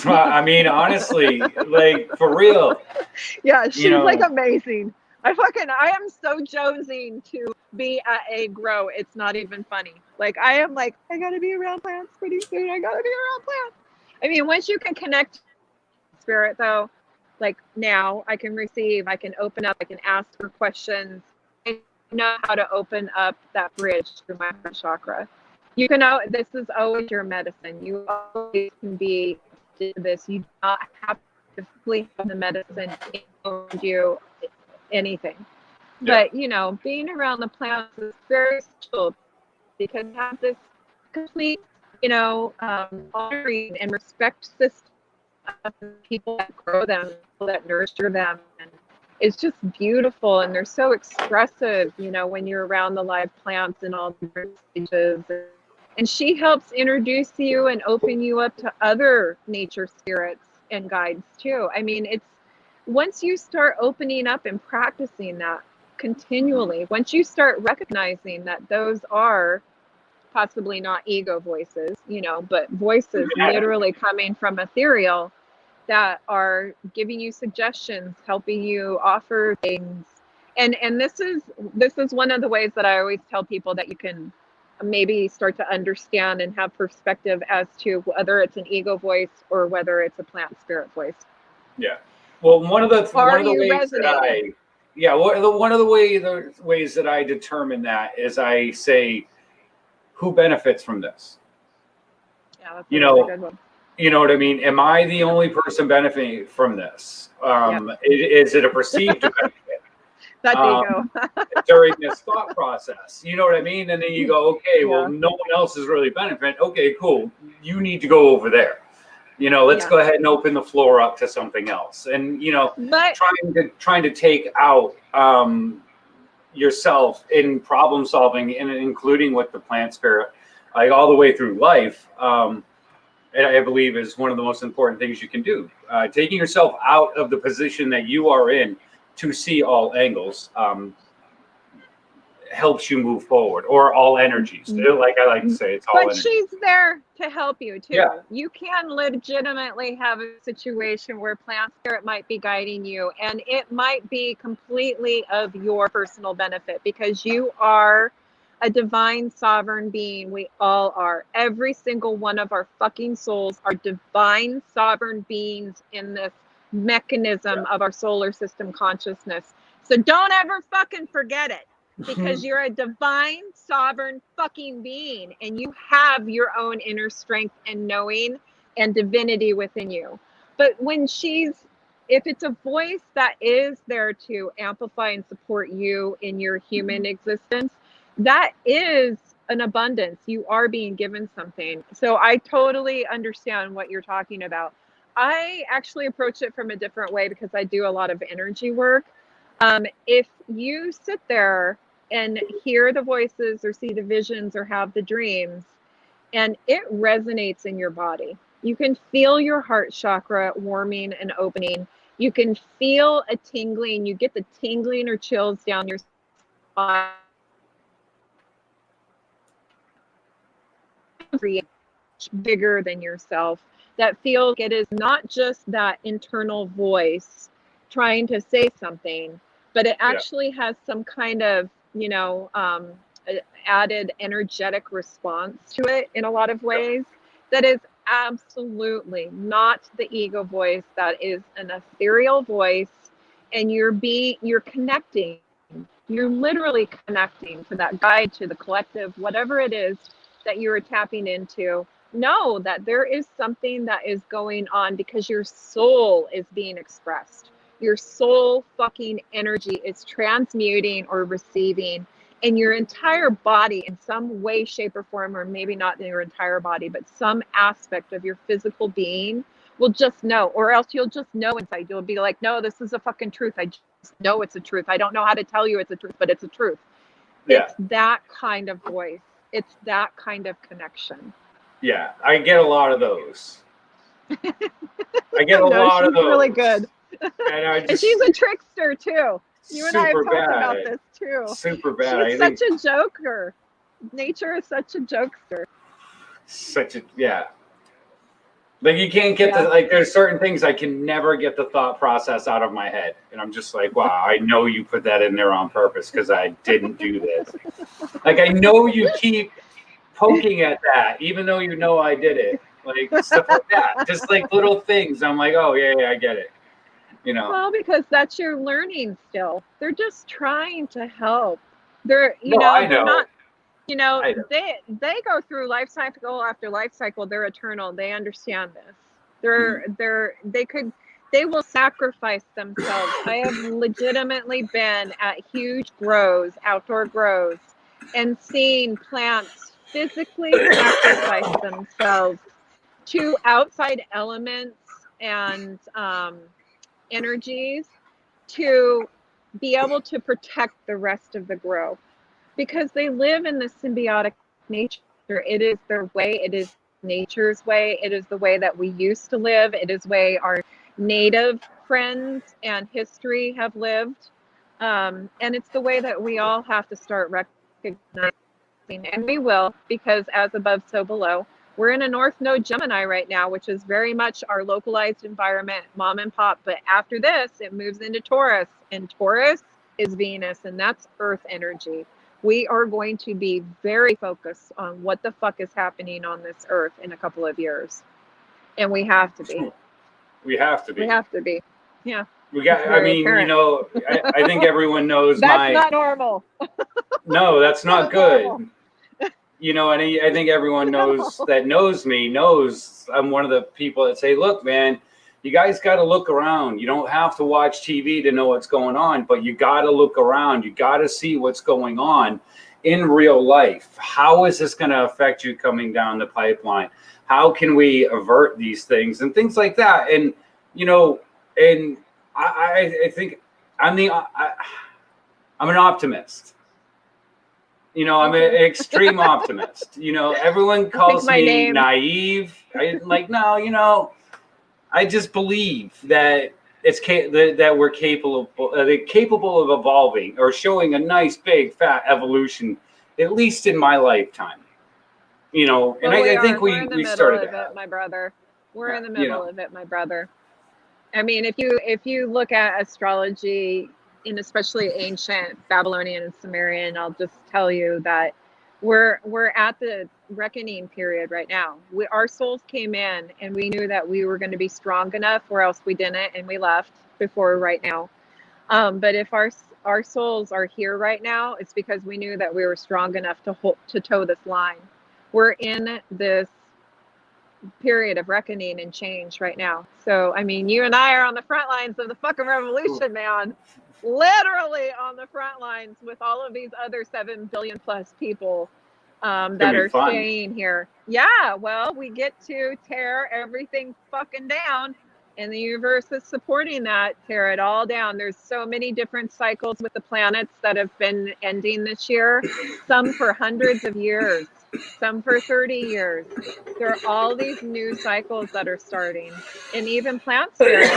I mean, honestly, like for real. Yeah, she's like amazing. I am so jonesing to be at a grow. It's not even funny. Like I am like, I gotta be around plants pretty soon. I gotta be around plants. I mean, once you can connect spirit though, like now I can receive, I can open up, I can ask for questions. I know how to open up that bridge through my heart chakra. You can know this is always your medicine. You always can be this. You do not have to fully have the medicine in you anything. But you know, being around the plants is very special because you have this complete, you know, honoring and respect system of people that grow them, people that nurture them, and it's just beautiful. And they're so expressive, you know, when you're around the live plants in all different stages. And she helps introduce you and open you up to other nature spirits and guides too. I mean, it's once you start opening up and practicing that continually, once you start recognizing that those are possibly not ego voices, you know, but voices literally coming from ethereal that are giving you suggestions, helping you offer things. And this is one of the ways that I always tell people that you can maybe start to understand and have perspective as to whether it's an ego voice or whether it's a plant spirit voice. Yeah. Well, one of the ways that I determine that is I say, who benefits from this? Yeah, that's a really good one. You know what I mean? Am I the only person benefiting from this? Is it a perceived benefit? That's ego. During this thought process, you know what I mean? And then you go, okay, well, no one else is really benefiting. Okay, cool. You need to go over there. You know, let's go ahead and open the floor up to something else. And, you know, trying to take out yourself in problem solving and including with the plant spirit, like all the way through life, I believe is one of the most important things you can do. Taking yourself out of the position that you are in to see all angles helps you move forward, or all energies. Like I like to say, it's all but energies. She's there to help you too. Yeah. You can legitimately have a situation where plant spirit might be guiding you, and it might be completely of your personal benefit because you are a divine sovereign being. We all are. Every single one of our fucking souls are divine sovereign beings in this mechanism of our solar system consciousness. So don't ever fucking forget it, because you're a divine sovereign fucking being, and you have your own inner strength and knowing and divinity within you. But when if it's a voice that is there to amplify and support you in your human existence, that is an abundance. You are being given something. So I totally understand what you're talking about. I actually approach it from a different way because I do a lot of energy work. If you sit there and hear the voices or see the visions or have the dreams, and it resonates in your body, you can feel your heart chakra warming and opening. You can feel a tingling. You get the tingling or chills down your spine. Bigger than yourself. That feels it is not just that internal voice trying to say something, but it actually has some kind of, added energetic response to it in a lot of ways. That is absolutely not the ego voice. That is an ethereal voice, and you're connecting. You're literally connecting to that guide, to the collective, whatever it is that you're tapping into. Know that there is something that is going on because your soul is being expressed. Your soul fucking energy is transmuting or receiving, and your entire body in some way, shape, or form, or maybe not your entire body, but some aspect of your physical being will just know, or else you'll just know inside. You'll be like, no, this is a fucking truth. I just know it's a truth. I don't know how to tell you it's a truth, but it's a truth. Yeah. It's that kind of voice. It's that kind of connection. Yeah, I get a lot of those. I get a lot of those. She's really good. And she's a trickster too. You and I have talked about this too. Super bad. She's such a joker. Nature is such a jokester. Like you can't get there's certain things I can never get the thought process out of my head. And I'm just like, wow, I know you put that in there on purpose because I didn't do this. Like I know you keep poking at that, even though you know I did it. Like stuff like that. Just like little things. I'm like, oh yeah, I get it. Well, because that's your learning still. They're just trying to help. They're they're not, they go through life cycle after life cycle. They're eternal. They understand this. They will sacrifice themselves. I have legitimately been at huge grows, outdoor grows, and seen plants physically sacrifice themselves to outside elements and energies to be able to protect the rest of the grow, because they live in this symbiotic nature. It is their way. It is nature's way. It is the way that we used to live. It is the way our native friends and history have lived. And it's the way that we all have to start recognizing, and we will, because as above, so below. We're in a North Node Gemini right now, which is very much our localized environment, mom and pop. But after this, it moves into Taurus, and Taurus is Venus, and that's Earth energy. We are going to be very focused on what the fuck is happening on this Earth in a couple of years. And we have to be. We have to be. We have to be. Yeah. We got, I mean, apparent. I think everyone knows that's not normal. No, that's not good. Normal. And I think everyone knows me knows I'm one of the people that say, look, man, you guys got to look around. You don't have to watch TV to know what's going on, but you got to look around. You got to see what's going on in real life. How is this going to affect you coming down the pipeline? How can we avert these things and things like that? And, and I think I'm an optimist. I'm an extreme optimist. Everyone calls me naive. I'm like, no, I just believe that that we're capable of evolving or showing a nice big fat evolution, at least in my lifetime. And I think we started it, my brother. We're in the middle of it, my brother. I mean, if you look at astrology, and especially ancient Babylonian and Sumerian, I'll just tell you that we're at the reckoning period right now. Our souls came in and we knew that we were going to be strong enough, or else we didn't and we left before right now. But if our souls are here right now, it's because we knew that we were strong enough to toe this line. We're in this period of reckoning and change right now. So, I mean, you and I are on the front lines of the fucking revolution, man. Literally on the front lines with all of these other 7 billion plus people that are staying here. Yeah, well, we get to tear everything fucking down, and the universe is supporting that. Tear it all down. There's so many different cycles with the planets that have been ending this year, some for hundreds of years, some for 30 years. There are all these new cycles that are starting, and even plant spirit.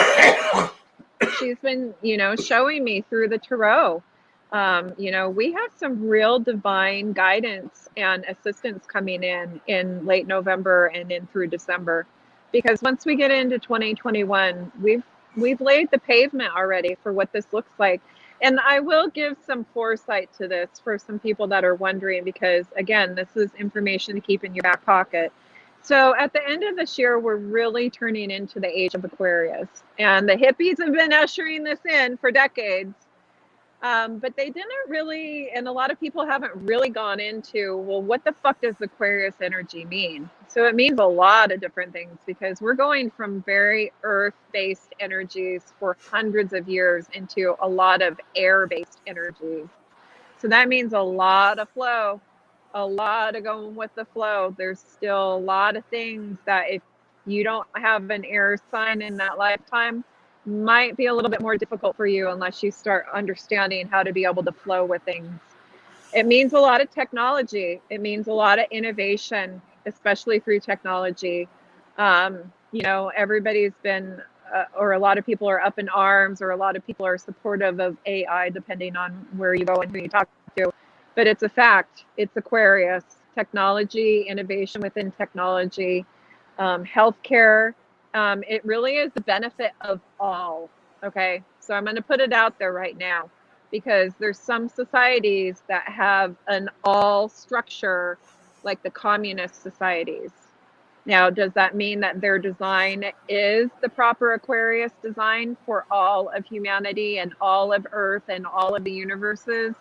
She's been, showing me through the tarot. We have some real divine guidance and assistance coming in late November and in through December, because once we get into 2021, we've laid the pavement already for what this looks like. And I will give some foresight to this for some people that are wondering, because again, this is information to keep in your back pocket. So at the end of this year, we're really turning into the age of Aquarius, and the hippies have been ushering this in for decades. But they didn't really, and a lot of people haven't really gone into, well, what the fuck does Aquarius energy mean? So it means a lot of different things, because we're going from very earth-based energies for hundreds of years into a lot of air-based energies. So that means a lot of flow, a lot of going with the flow. There's still a lot of things that if you don't have an air sign in that lifetime, might be a little bit more difficult for you unless you start understanding how to be able to flow with things. It means a lot of technology. It means a lot of innovation, especially through technology. Everybody's been, or a lot of people are up in arms, or a lot of people are supportive of AI, depending on where you go and who you talk to. But it's a fact. It's Aquarius. Technology, innovation within technology, healthcare. It really is the benefit of all. Okay. So I'm going to put it out there right now, because there's some societies that have an all structure, like the communist societies. Now, does that mean that their design is the proper Aquarius design for all of humanity and all of Earth and all of the universes?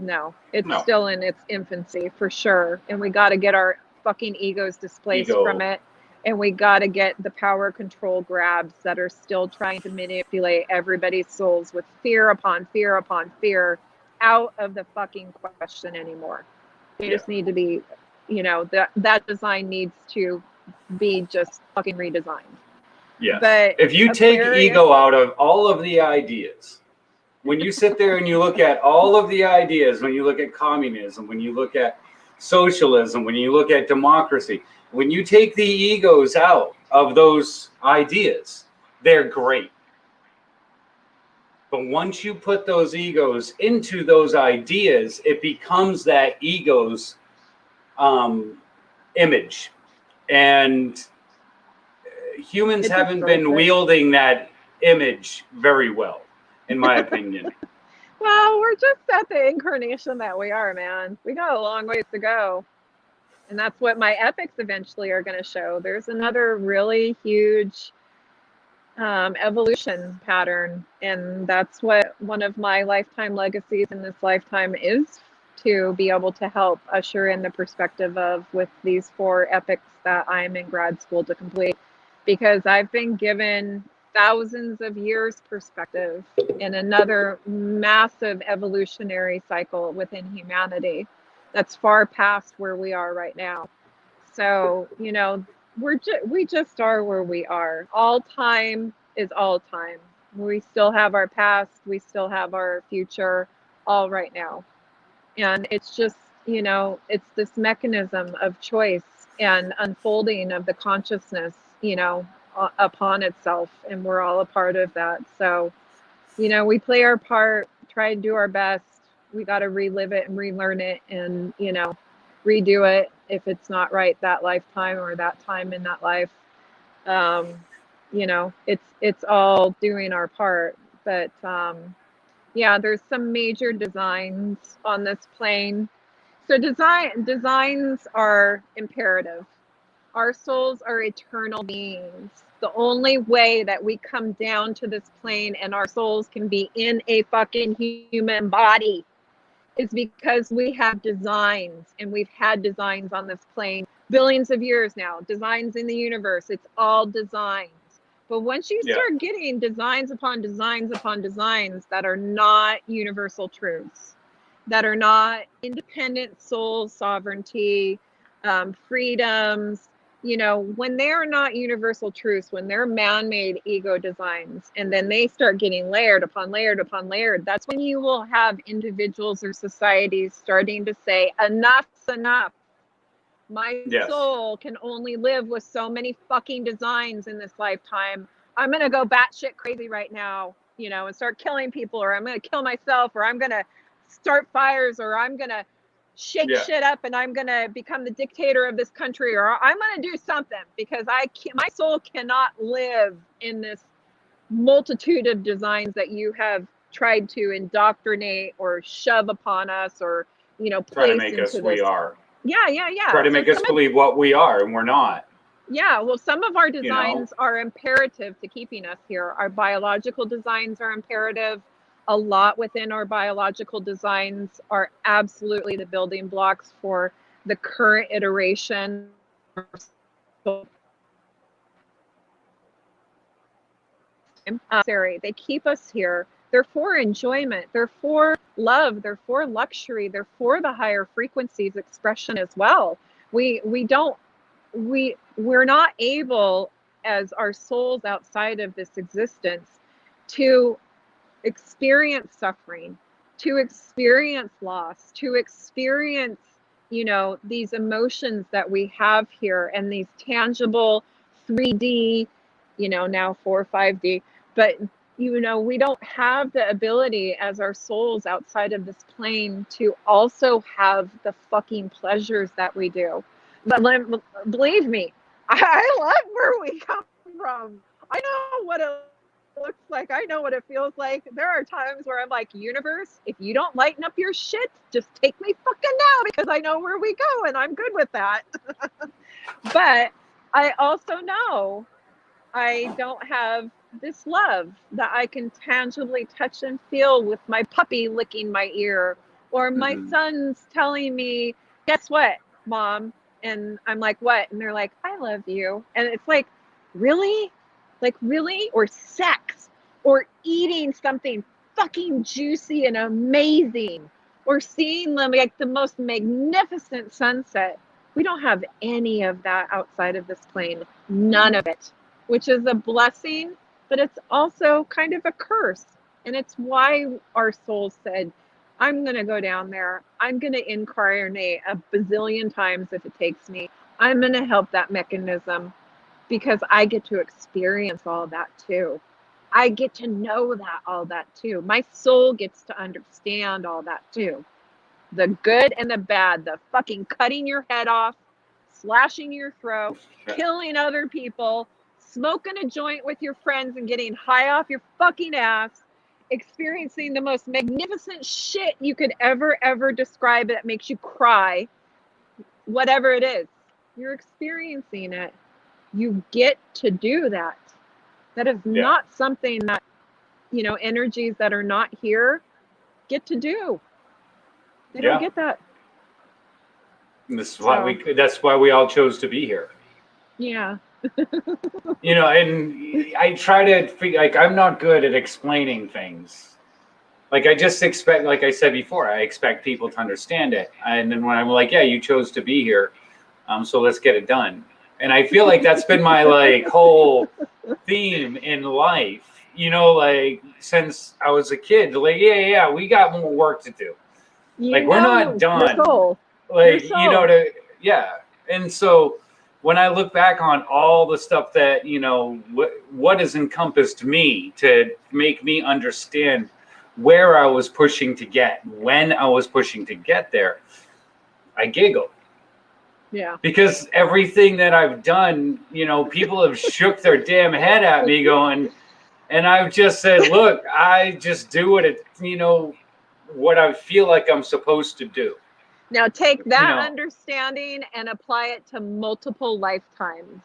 No, it's still in its infancy for sure. And we got to get our fucking egos displaced from it. And we got to get the power control grabs that are still trying to manipulate everybody's souls with fear upon fear upon fear out of the fucking question anymore. They just need to be, that design needs to be just fucking redesigned. Yes. But if you take ego out of all of the ideas, when you sit there and you look at all of the ideas, when you look at communism, when you look at socialism, when you look at democracy, when you take the egos out of those ideas, they're great. But once you put those egos into those ideas, it becomes that ego's image. And humans haven't been wielding that image very well, in my opinion. Well, we're just at the incarnation that we are, man. We got a long ways to go. And that's what my epics eventually are going to show. There's another really huge evolution pattern. And that's what one of my lifetime legacies in this lifetime is, to be able to help usher in the perspective of with these 4 epics that I'm in grad school to complete. Because I've been given thousands of years perspective in another massive evolutionary cycle within humanity that's far past where we are right now. So, we just are where we are. All time is all time. We still have our past, we still have our future, all right now. And it's just, it's this mechanism of choice and unfolding of the consciousness, upon itself, and we're all a part of that. So, we play our part, try to do our best. We got to relive it and relearn it, and redo it if it's not right that lifetime or that time in that life. It's all doing our part. But there's some major designs on this plane. So designs are imperative. Our souls are eternal beings. The only way that we come down to this plane and our souls can be in a fucking human body is because we have designs, and we've had designs on this plane billions of years now. Designs in the universe, it's all designs. But once you start getting designs upon designs upon designs that are not universal truths, that are not independent soul sovereignty, freedoms, you know, when they're not universal truths, when they're man-made ego designs, and then they start getting layered upon layered upon layered, that's when you will have individuals or societies starting to say, enough's enough. My soul can only live with so many fucking designs in this lifetime. I'm going to go batshit crazy right now, you know, and start killing people, or I'm going to kill myself, or I'm going to start fires, or I'm going to shake shit up and I'm going to become the dictator of this country, or I'm going to do something, because my soul cannot live in this multitude of designs that you have tried to indoctrinate or shove upon us, or, you know, try to place make us into we this. are. Yeah. Try to make us believe what we are and we're not. Yeah, well, some of our designs are imperative to keeping us here. Our biological designs are imperative. A lot within our biological designs are absolutely the building blocks for the current iteration. They keep us here. They're for enjoyment. They're for love. They're for luxury. They're for the higher frequencies expression as well. We're not able, as our souls outside of this existence, to experience suffering, to experience loss, to experience, you know, these emotions that we have here, and these tangible 3D, you know, now 4 or 5D, but you know, we don't have the ability as our souls outside of this plane to also have the fucking pleasures that we do. But believe me, I love where we come from. I know what it looks like. I know what it feels like. There are times where I'm like, universe, if you don't lighten up your shit, just take me fucking now, because I know where we go and I'm good with that. But I also know I don't have this love that I can tangibly touch and feel with my puppy licking my ear, or my son's telling me, guess what, Mom? And I'm like, what? And they're like, I love you. And it's like, really? Like, really? Or sex, or eating something fucking juicy and amazing, or seeing them like the most magnificent sunset. We don't have any of that outside of this plane. None of it, which is a blessing, but it's also kind of a curse. And it's why our soul said, I'm going to go down there. I'm going to incarnate a bazillion times if it takes me. I'm going to help that mechanism, because I get to experience all that too. I get to know all that too. My soul gets to understand all that too. The good and the bad, the fucking cutting your head off, slashing your throat, killing other people, smoking a joint with your friends and getting high off your fucking ass, experiencing the most magnificent shit you could ever describe that makes you cry, whatever it is, you're experiencing it. You get to do that. That is not something that, you know, energies that are not here get to do. They don't get that. And that's why we all chose to be here. Yeah. You know, and I try to figure, like, I'm not good at explaining things. Like, I just expect, like I said before, I expect people to understand it. And then when I'm like, yeah, you chose to be here, so let's get it done. And I feel like that's been my like whole theme in life, you know, like since I was a kid. Like, yeah, we got more work to do. Like, we're not done. Like, you know, and so when I look back on all the stuff that, you know, what has encompassed me to make me understand where I was pushing to get, when I was pushing to get there, I giggle. Yeah. Because everything that I've done, you know, people have shook their damn head at me going, and I've just said, look, I just do what I feel like I'm supposed to do. Now take You that know, understanding and apply it to multiple lifetimes,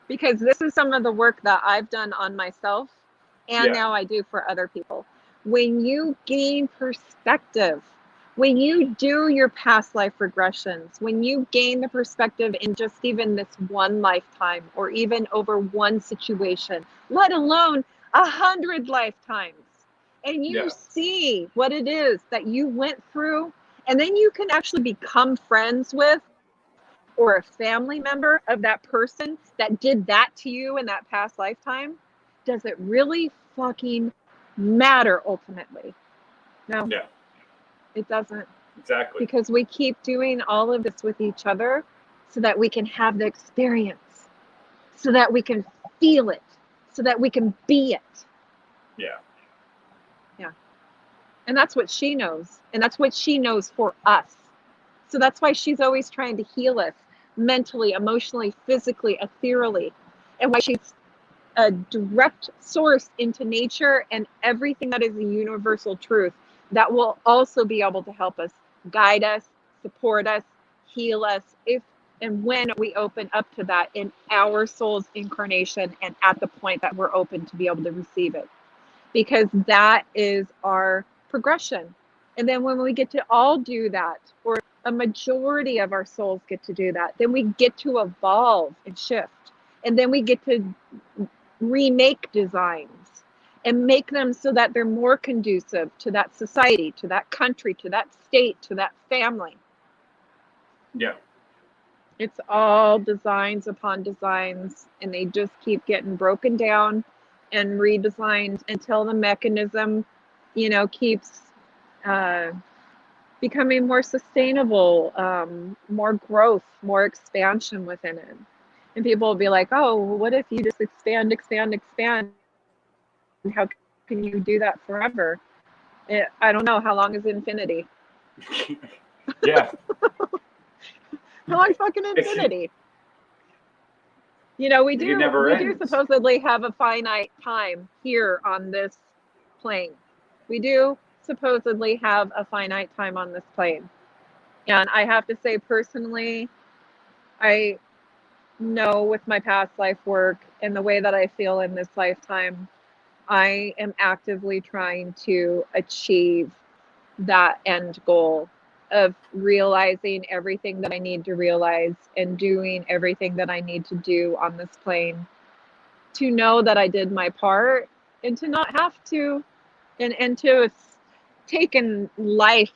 because this is some of the work that I've done on myself and yeah, now I do for other people. When you gain perspective, when you do your past life regressions, when you gain the perspective in just even this one lifetime or even over one situation, let alone 100 lifetimes, and you yeah, see what it is that you went through, and then you can actually become friends with or a family member of that person that did that to you in that past lifetime, does it really fucking matter ultimately? No, yeah, it doesn't. exactly. Because we keep doing all of this with each other so that we can have the experience, so that we can feel it, so that we can be it. Yeah, Yeah. And that's what she knows. And that's what she knows for us. So that's why she's always trying to heal us mentally, emotionally, physically, ethereally, and why she's a direct source into nature and everything that is a universal truth that will also be able to help us, guide us, support us, heal us, if and when we open up to that in our soul's incarnation and at the point that we're open to be able to receive it. Because that is our progression. And then when we get to all do that, or a majority of our souls get to do that, then we get to evolve and shift. And then we get to remake designs and make them so that they're more conducive to that society, to that country, to that state, to that family. yeah, It's all designs upon designs, and they just keep getting broken down and redesigned until the mechanism, keeps uh, becoming more sustainable, more growth, more expansion within it. And people will be like, oh, well, what if you just expand, expand, expand? How can you do that forever? I don't know. How long is infinity? yeah. How long's fucking It's, infinity? You know, we it do never we do ends. supposedly have a finite time here on this plane. We do supposedly have a finite time on this plane. And I have to say personally, I know with my past life work and the way that I feel in this lifetime, I am actively trying to achieve that end goal of realizing everything that I need to realize and doing everything that I need to do on this plane to know that I did my part and to not have to, and to have taken life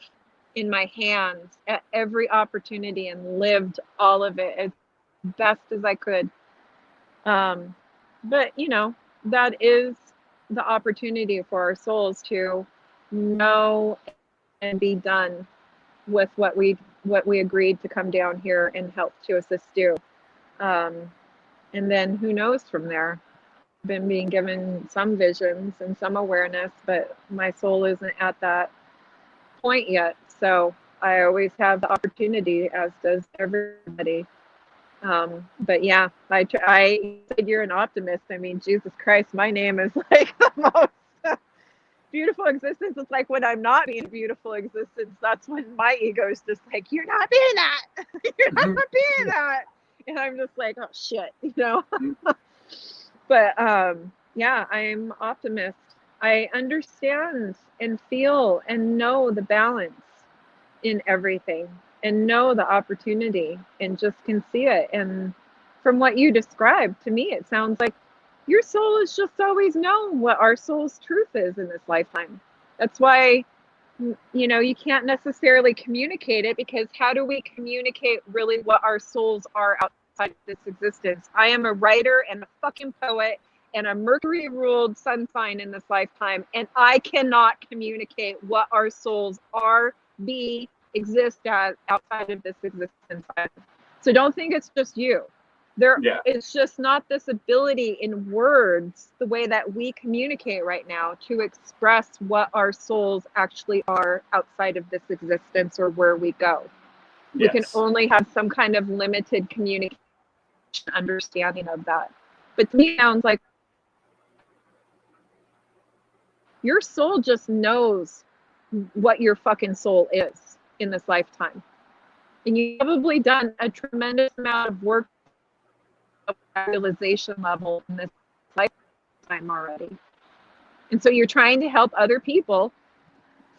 in my hands at every opportunity and lived all of it as best as I could. Um, but that is the opportunity for our souls to know and be done with what we agreed to come down here and help to assist do. Um, and then who knows from there? Been being given some visions and some awareness, but my soul isn't at that point yet. So I always have the opportunity, as does everybody. But yeah, I said you're an optimist. I mean, Jesus Christ, my name is like the most beautiful existence. It's like when I'm not being beautiful existence, that's when my ego is just like, you're not being that. You're not being that. And I'm just like, oh shit. But yeah, I'm optimist. I understand and feel and know the balance in everything and know the opportunity and just can see it. And from what you described to me, it sounds like your soul has just always known what our soul's truth is in this lifetime. That's why, you can't necessarily communicate it, because how do we communicate really what our souls are outside of this existence? I am a writer and a fucking poet and a Mercury ruled sun sign in this lifetime, and I cannot communicate what our souls are, be, exist as outside of this existence. So don't think it's just you. There, Yeah, it's just not this ability in words, the way that we communicate right now, to express what our souls actually are outside of this existence or where we go. We can yes, only have some kind of limited communication understanding of that. But to me, it sounds like your soul just knows what your fucking soul is in this lifetime. And you've probably done a tremendous amount of work at realization level in this lifetime already. And so you're trying to help other people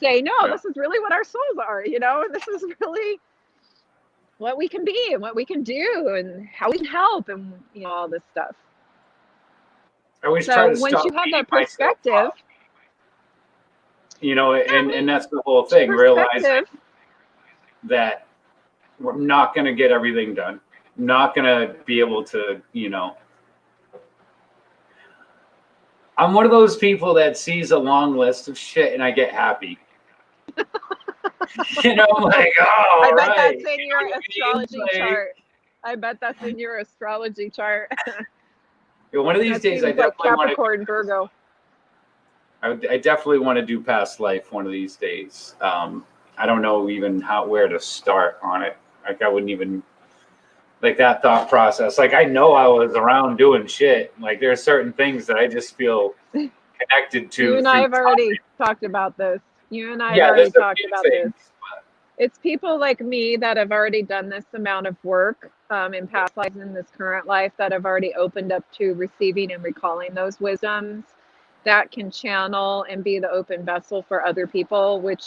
say, no, Yeah. this is really what our souls are, you know, and this is really what we can be and what we can do and how we can help and, you know, all this stuff. I always try to once stop you have beating that myself perspective, up. You know, and that's the whole thing, realizing that we're not going to get everything done, not going to be able to, you know. I'm one of those people that sees a long list of shit and I get happy. You know, like, oh, I bet right. that's in your astrology chart. I bet that's in your astrology chart. One of these days, I definitely want to. Capricorn, Virgo. I definitely want to do past life one of these days. I don't know even where to start on it. Like, I wouldn't even, like, that thought process. Like, I know I was around doing shit. Like, there are certain things that I just feel connected to. You and I have already talked about this. It's people like me that have already done this amount of work in past lives, in this current life, that have already opened up to receiving and recalling those wisdoms, that can channel and be the open vessel for other people, which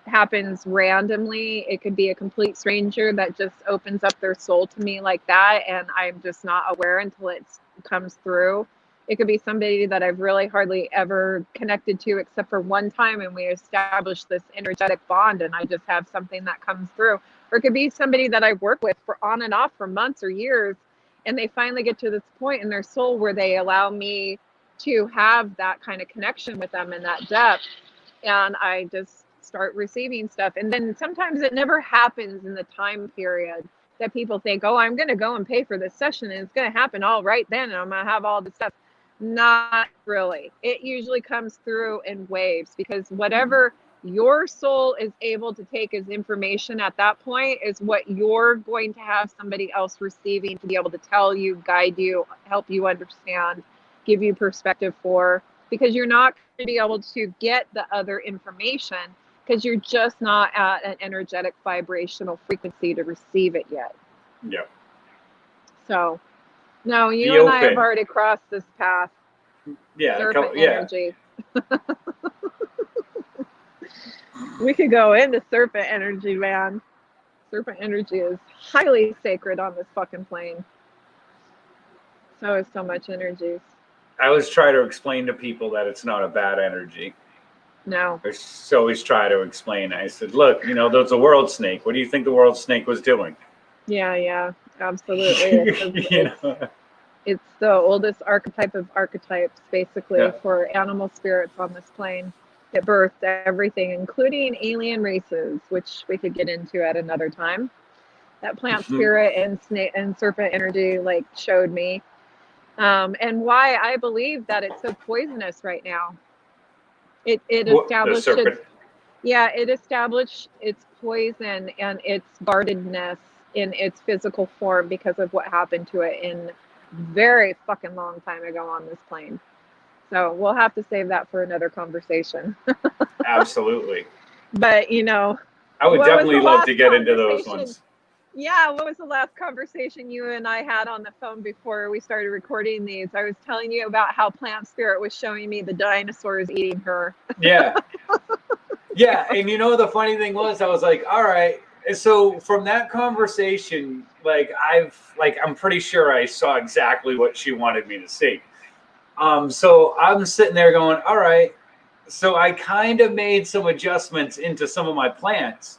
happens randomly. It could be a complete stranger that just opens up their soul to me like that, and I'm just not aware until it comes through. It could be somebody that I've really hardly ever connected to except for one time, and we established this energetic bond, and I just have something that comes through. Or it could be somebody that I've worked with for on and off for months or years, and they finally get to this point in their soul where they allow me to have that kind of connection with them in that depth, and I just start receiving stuff. And then sometimes it never happens in the time period that people think, oh, I'm going to go and pay for this session and it's going to happen all right then, and I'm going to have all this stuff. Not really. It usually comes through in waves, because whatever your soul is able to take as information at that point is what you're going to have somebody else receiving to be able to tell you, guide you, help you understand, give you perspective for, because you're not going to be able to get the other information because you're just not at an energetic vibrational frequency to receive it yet. Yeah. So, no, you and I have already crossed this path. Yeah. Serpent energy. We could go into serpent energy, man. Serpent energy is highly sacred on this fucking plane. So is so much energy. I always try to explain to people that it's not a bad energy. No. I always try to explain. I said, look, you know, there's a world snake. What do you think the world snake was doing? Yeah, absolutely. It's the oldest archetype of archetypes, basically, for animal spirits on this plane. It birthed everything, including alien races, which we could get into at another time. That plant spirit and snake and serpent energy like showed me. And why I believe that it's so poisonous right now. It established its poison and its guardedness in its physical form because of what happened to it in very fucking long time ago on this plane. So we'll have to save that for another conversation. Absolutely. But you know, I would definitely love to get into those ones. Yeah, what was the last conversation you and I had on the phone before we started recording these? I was telling you about how Plant Spirit was showing me the dinosaurs eating her. Yeah. Yeah, and you know the funny thing was, I was like, all right. So from that conversation, I'm pretty sure I saw exactly what she wanted me to see. So I'm sitting there going, all right. So I kind of made some adjustments into some of my plants.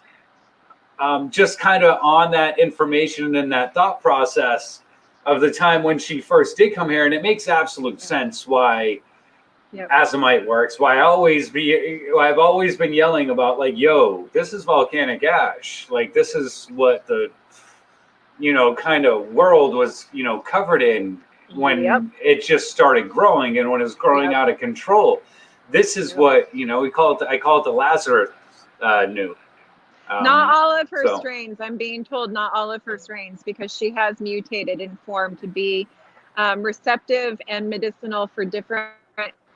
Just kind of on that information and that thought process of the time when she first did come here. And it makes absolute sense why azomite works, why I've always been yelling about, like, yo, this is volcanic ash. Like, this is what the, you know, kind of world was, you know, covered in when it just started growing and when it was growing out of control. This is what, you know, I call it the Lazarus knew. Not all of her strains. I'm being told not all of her strains, because she has mutated in form to be receptive and medicinal for different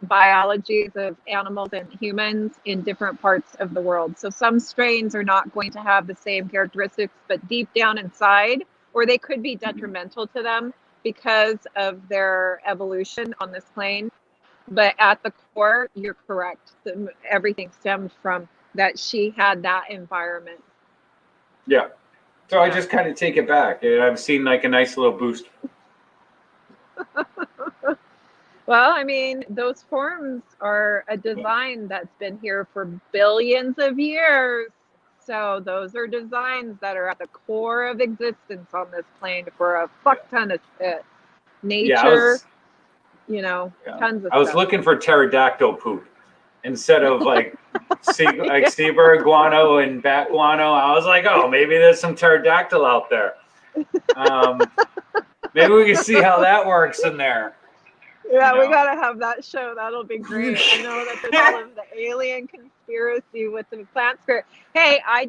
biologies of animals and humans in different parts of the world. So some strains are not going to have the same characteristics, but deep down inside, or they could be detrimental to them because of their evolution on this plane. But at the core, you're correct. Everything stemmed from that she had that environment. Yeah. So I Yeah. just kind of take it back. And I've seen like a nice little boost. Well, I mean, those forms are a design that's been here for billions of years. So those are designs that are at the core of existence on this plane for a fuck ton of shit. Yeah, Nature, you know, yeah. tons of I was stuff. looking for pterodactyl poop instead of like Yeah. seabird guano and bat guano. I was like, oh, maybe there's some pterodactyl out there. Maybe we can see how that works in there. Yeah, You know? we gotta have that show. That'll be great. I know that there's all of the alien conspiracy with the plant spirit. Hey, I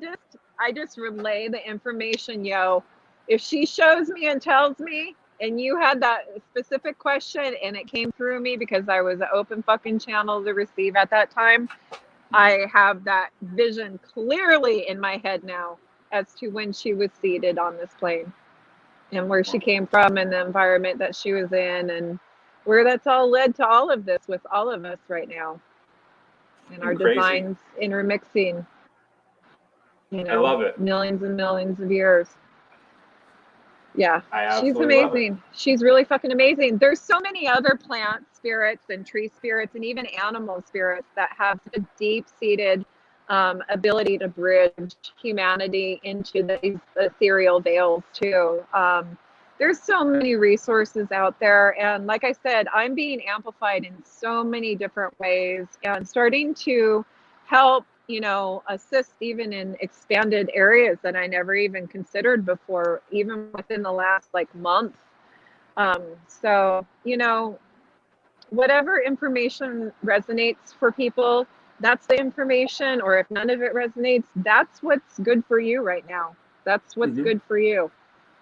just relay the information, yo. If she shows me and tells me, and you had that specific question and it came through me because I was an open fucking channel to receive at that time, I have that vision clearly in my head now as to when she was seated on this plane and where she came from and the environment that she was in and where that's all led to all of this with all of us right now and our Crazy. designs intermixing, you know, I love it. millions and millions of years. Yeah, I she's absolutely love it. amazing. She's really fucking amazing. There's so many other plant spirits and tree spirits and even animal spirits that have a deep-seated ability to bridge humanity into these ethereal veils too. There's so many resources out there, and like I said, I'm being amplified in so many different ways and starting to help, you know, assist even in expanded areas that I never even considered before, even within the last like month. So, you know, whatever information resonates for people, that's the information, or if none of it resonates, that's what's good for you right now. That's what's good for you.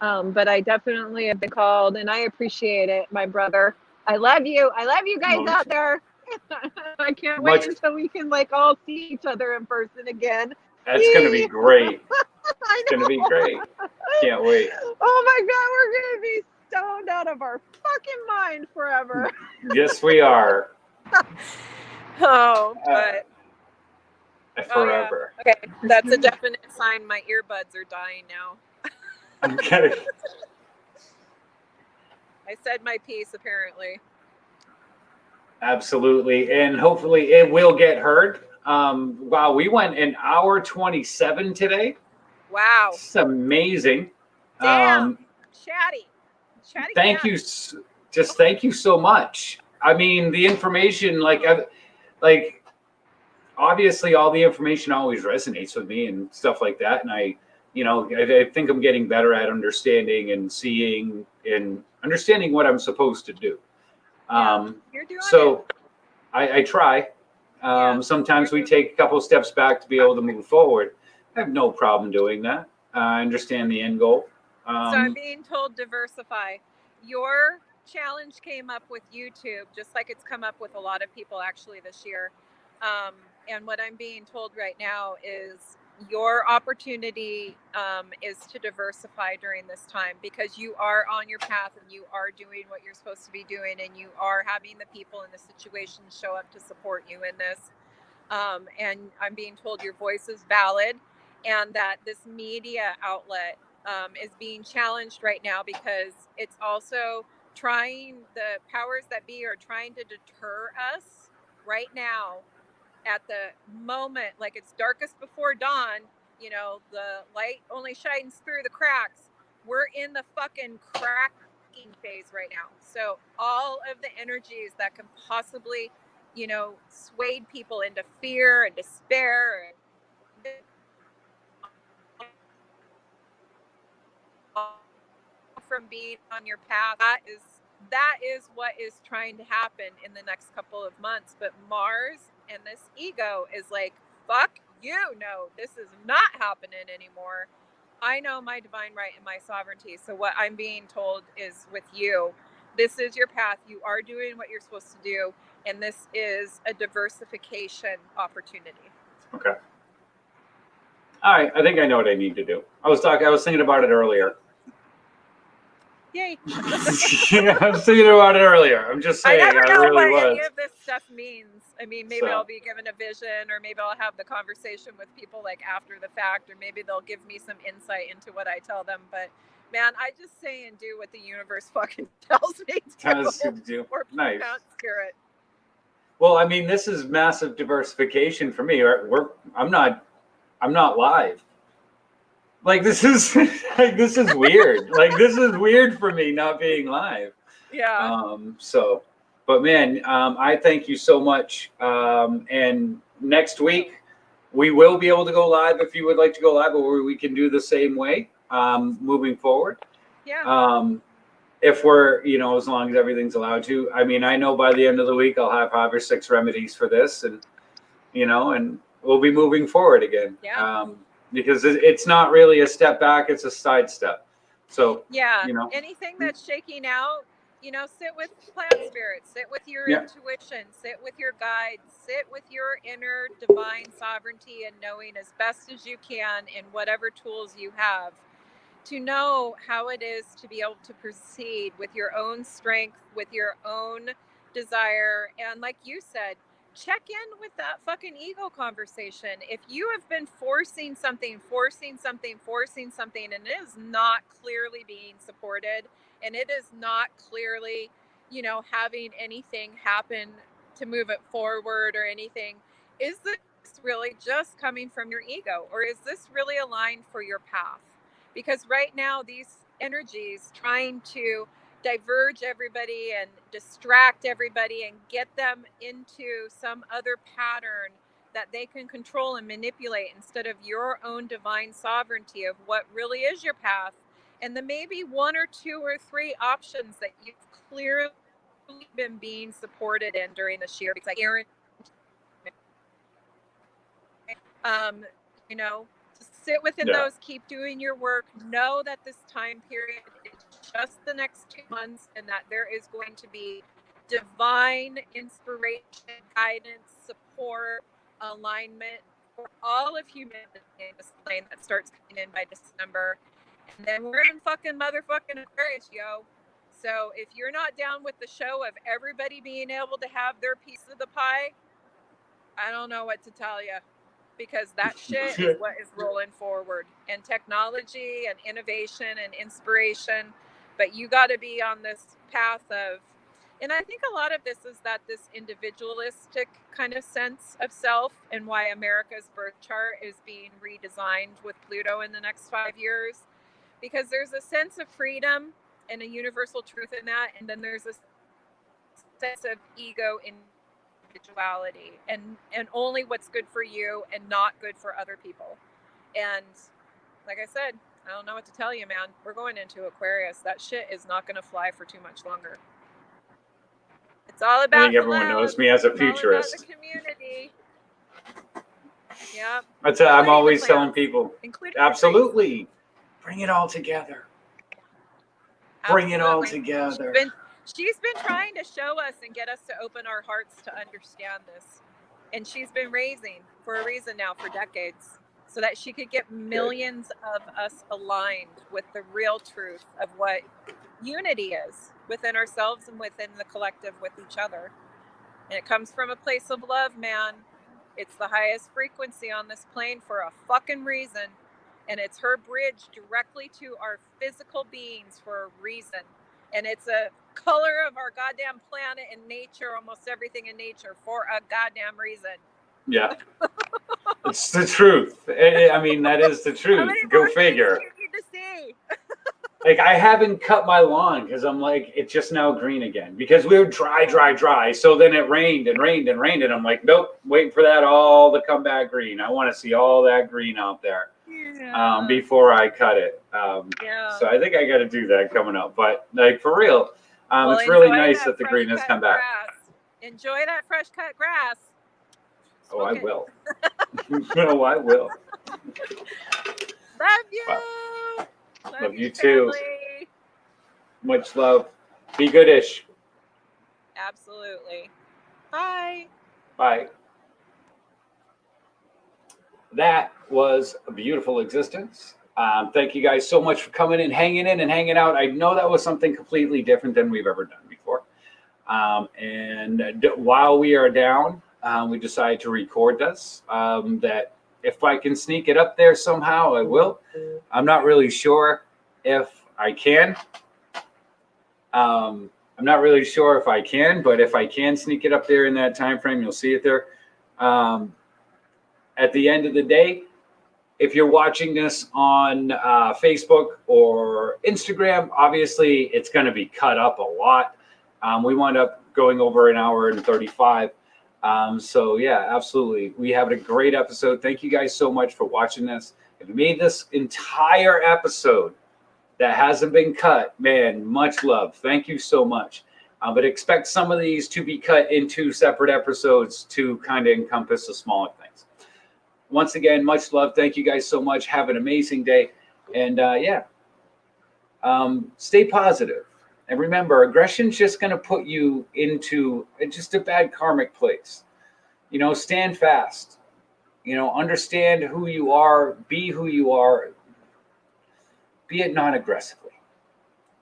But I definitely have been called and I appreciate it, my brother. I love you. I love you guys out there. I can't wait until we can like all see each other in person again. That's going to be great. I It's going to be great. Can't wait. Oh my God, we're going to be stoned out of our fucking mind forever. Yes, we are. Oh, but forever. Oh, yeah. Okay, that's a definite sign my earbuds are dying now. Okay. I said my piece, apparently. Absolutely, and hopefully it will get heard. Wow, we went an hour 27 today. Wow, it's amazing. Damn, chatty. Thank you, just thank you so much. I mean, the information, like obviously, all the information always resonates with me and stuff like that, and I think I'm getting better at understanding and seeing and understanding what I'm supposed to do. You're doing so I try. Sometimes we take a couple steps back to be able to move forward. I have no problem doing that. I understand the end goal. So I'm being told diversify. Your challenge came up with YouTube, just like it's come up with a lot of people actually this year. And what I'm being told right now is your opportunity is to diversify during this time, because you are on your path and you are doing what you're supposed to be doing, and you are having the people in the situation show up to support you in this. And I'm being told your voice is valid, and that this media outlet is being challenged right now because it's also the powers that be are trying to deter us right now at the moment, like it's darkest before dawn, you know, the light only shines through the cracks. We're in the fucking cracking phase right now. So all of the energies that can possibly, you know, sway people into fear and despair and from being on your path, that is what is trying to happen in the next couple of months. But Mars and this ego is like, fuck you, no, this is not happening anymore. I know my divine right and my sovereignty. So what I'm being told is with you, this is your path. You are doing what you're supposed to do. And this is a diversification opportunity. Okay. All right. I think I know what I need to do. I was thinking about it earlier. Yay. Yeah, I was thinking about it earlier. I'm just saying, I never know really what was. any of this stuff means. I mean, maybe I'll be given a vision, or maybe I'll have the conversation with people like after the fact, or maybe they'll give me some insight into what I tell them. But man, I just say and do what the universe fucking tells me to do. Or nice. Spirit. Well, I mean, this is massive diversification for me. I'm not live. Like this is weird. Like this is weird for me not being live. Yeah. But man, I thank you so much. And next week we will be able to go live if you would like to go live, or we can do the same way moving forward. Yeah. If we're, as long as everything's allowed to. I mean, I know by the end of the week I'll have 5 or 6 remedies for this, and and we'll be moving forward again. Yeah. Because it's not really a step back, it's a side step. So yeah, anything that's shaking out, sit with plant spirits, sit with your intuition, sit with your guides, sit with your inner divine sovereignty, and knowing as best as you can in whatever tools you have to know how it is to be able to proceed with your own strength, with your own desire. And like you said, check in with that fucking ego conversation. If you have been forcing something, and it is not clearly being supported, and it is not clearly, having anything happen to move it forward or anything, is this really just coming from your ego, or is this really aligned for your path? Because right now, these energies trying to diverge everybody and distract everybody and get them into some other pattern that they can control and manipulate, instead of your own divine sovereignty of what really is your path, and the maybe 1 or 2 or 3 options that you've clearly been being supported in during this year. Because I guarantee, just sit within those, keep doing your work, know that this time period is just the next 2 months, and that there is going to be divine inspiration, guidance, support, alignment for all of humanity in this plane that starts coming in by December. And then we're in fucking motherfucking Aquarius, yo. So if you're not down with the show of everybody being able to have their piece of the pie, I don't know what to tell you. Because that shit is what is rolling forward, and technology and innovation and inspiration. But you got to be on this path of, and I think a lot of this is that this individualistic kind of sense of self, and why America's birth chart is being redesigned with Pluto in the next 5 years, because there's a sense of freedom and a universal truth in that. And then there's a sense of ego in individuality, and only what's good for you and not good for other people. And like I said, I don't know what to tell you, man. We're going into Aquarius. That shit is not going to fly for too much longer. It's all about, I think everyone knows me as a futurist. All about the community. Yeah. I'm always telling people, absolutely, bring it all together. Bring it all together. She's been trying to show us and get us to open our hearts to understand this. And she's been raising for a reason now for decades, so that she could get millions of us aligned with the real truth of what unity is within ourselves and within the collective with each other. And it comes from a place of love, man. It's the highest frequency on this plane for a fucking reason. And it's her bridge directly to our physical beings for a reason. And it's a color of our goddamn planet and nature, almost everything in nature, for a goddamn reason. Yeah. It's the truth. I mean, that is the truth. Go figure. You need to see. Like, I haven't cut my lawn because I'm like, it's just now green again. Because we were dry. So then it rained. And I'm like, nope, waiting for that all to come back green. I want to see all that green out there before I cut it. So I think I got to do that coming up. But like, for real, it's really nice that the green has come back. Enjoy that fresh cut grass. Oh, I will. No, I will. Love you. Wow. Love you too. Much love. Be goodish. Absolutely. Bye. Bye. That was a beautiful existence. Thank you guys so much for coming in, hanging in, and hanging out. I know that was something completely different than we've ever done before. While we are down, we decided to record this. That if I can sneak it up there somehow, I will. I'm not really sure if I can. I'm not really sure if I can, but if I can sneak it up there in that time frame, you'll see it there. At the end of the day, if you're watching this on Facebook or Instagram, obviously it's going to be cut up a lot. We wound up going over an hour and 35. So yeah, absolutely. We have a great episode. Thank you guys so much for watching this. If you made this entire episode that hasn't been cut, man, much love. Thank you so much. But expect some of these to be cut into separate episodes to kind of encompass the smaller things. Once again, much love. Thank you guys so much. Have an amazing day. And stay positive. And remember, aggression's just going to put you into just a bad karmic place. You know, stand fast. You know, understand who you are. Be who you are. Be it non-aggressively.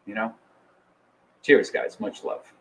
You know? Cheers, guys. Much love.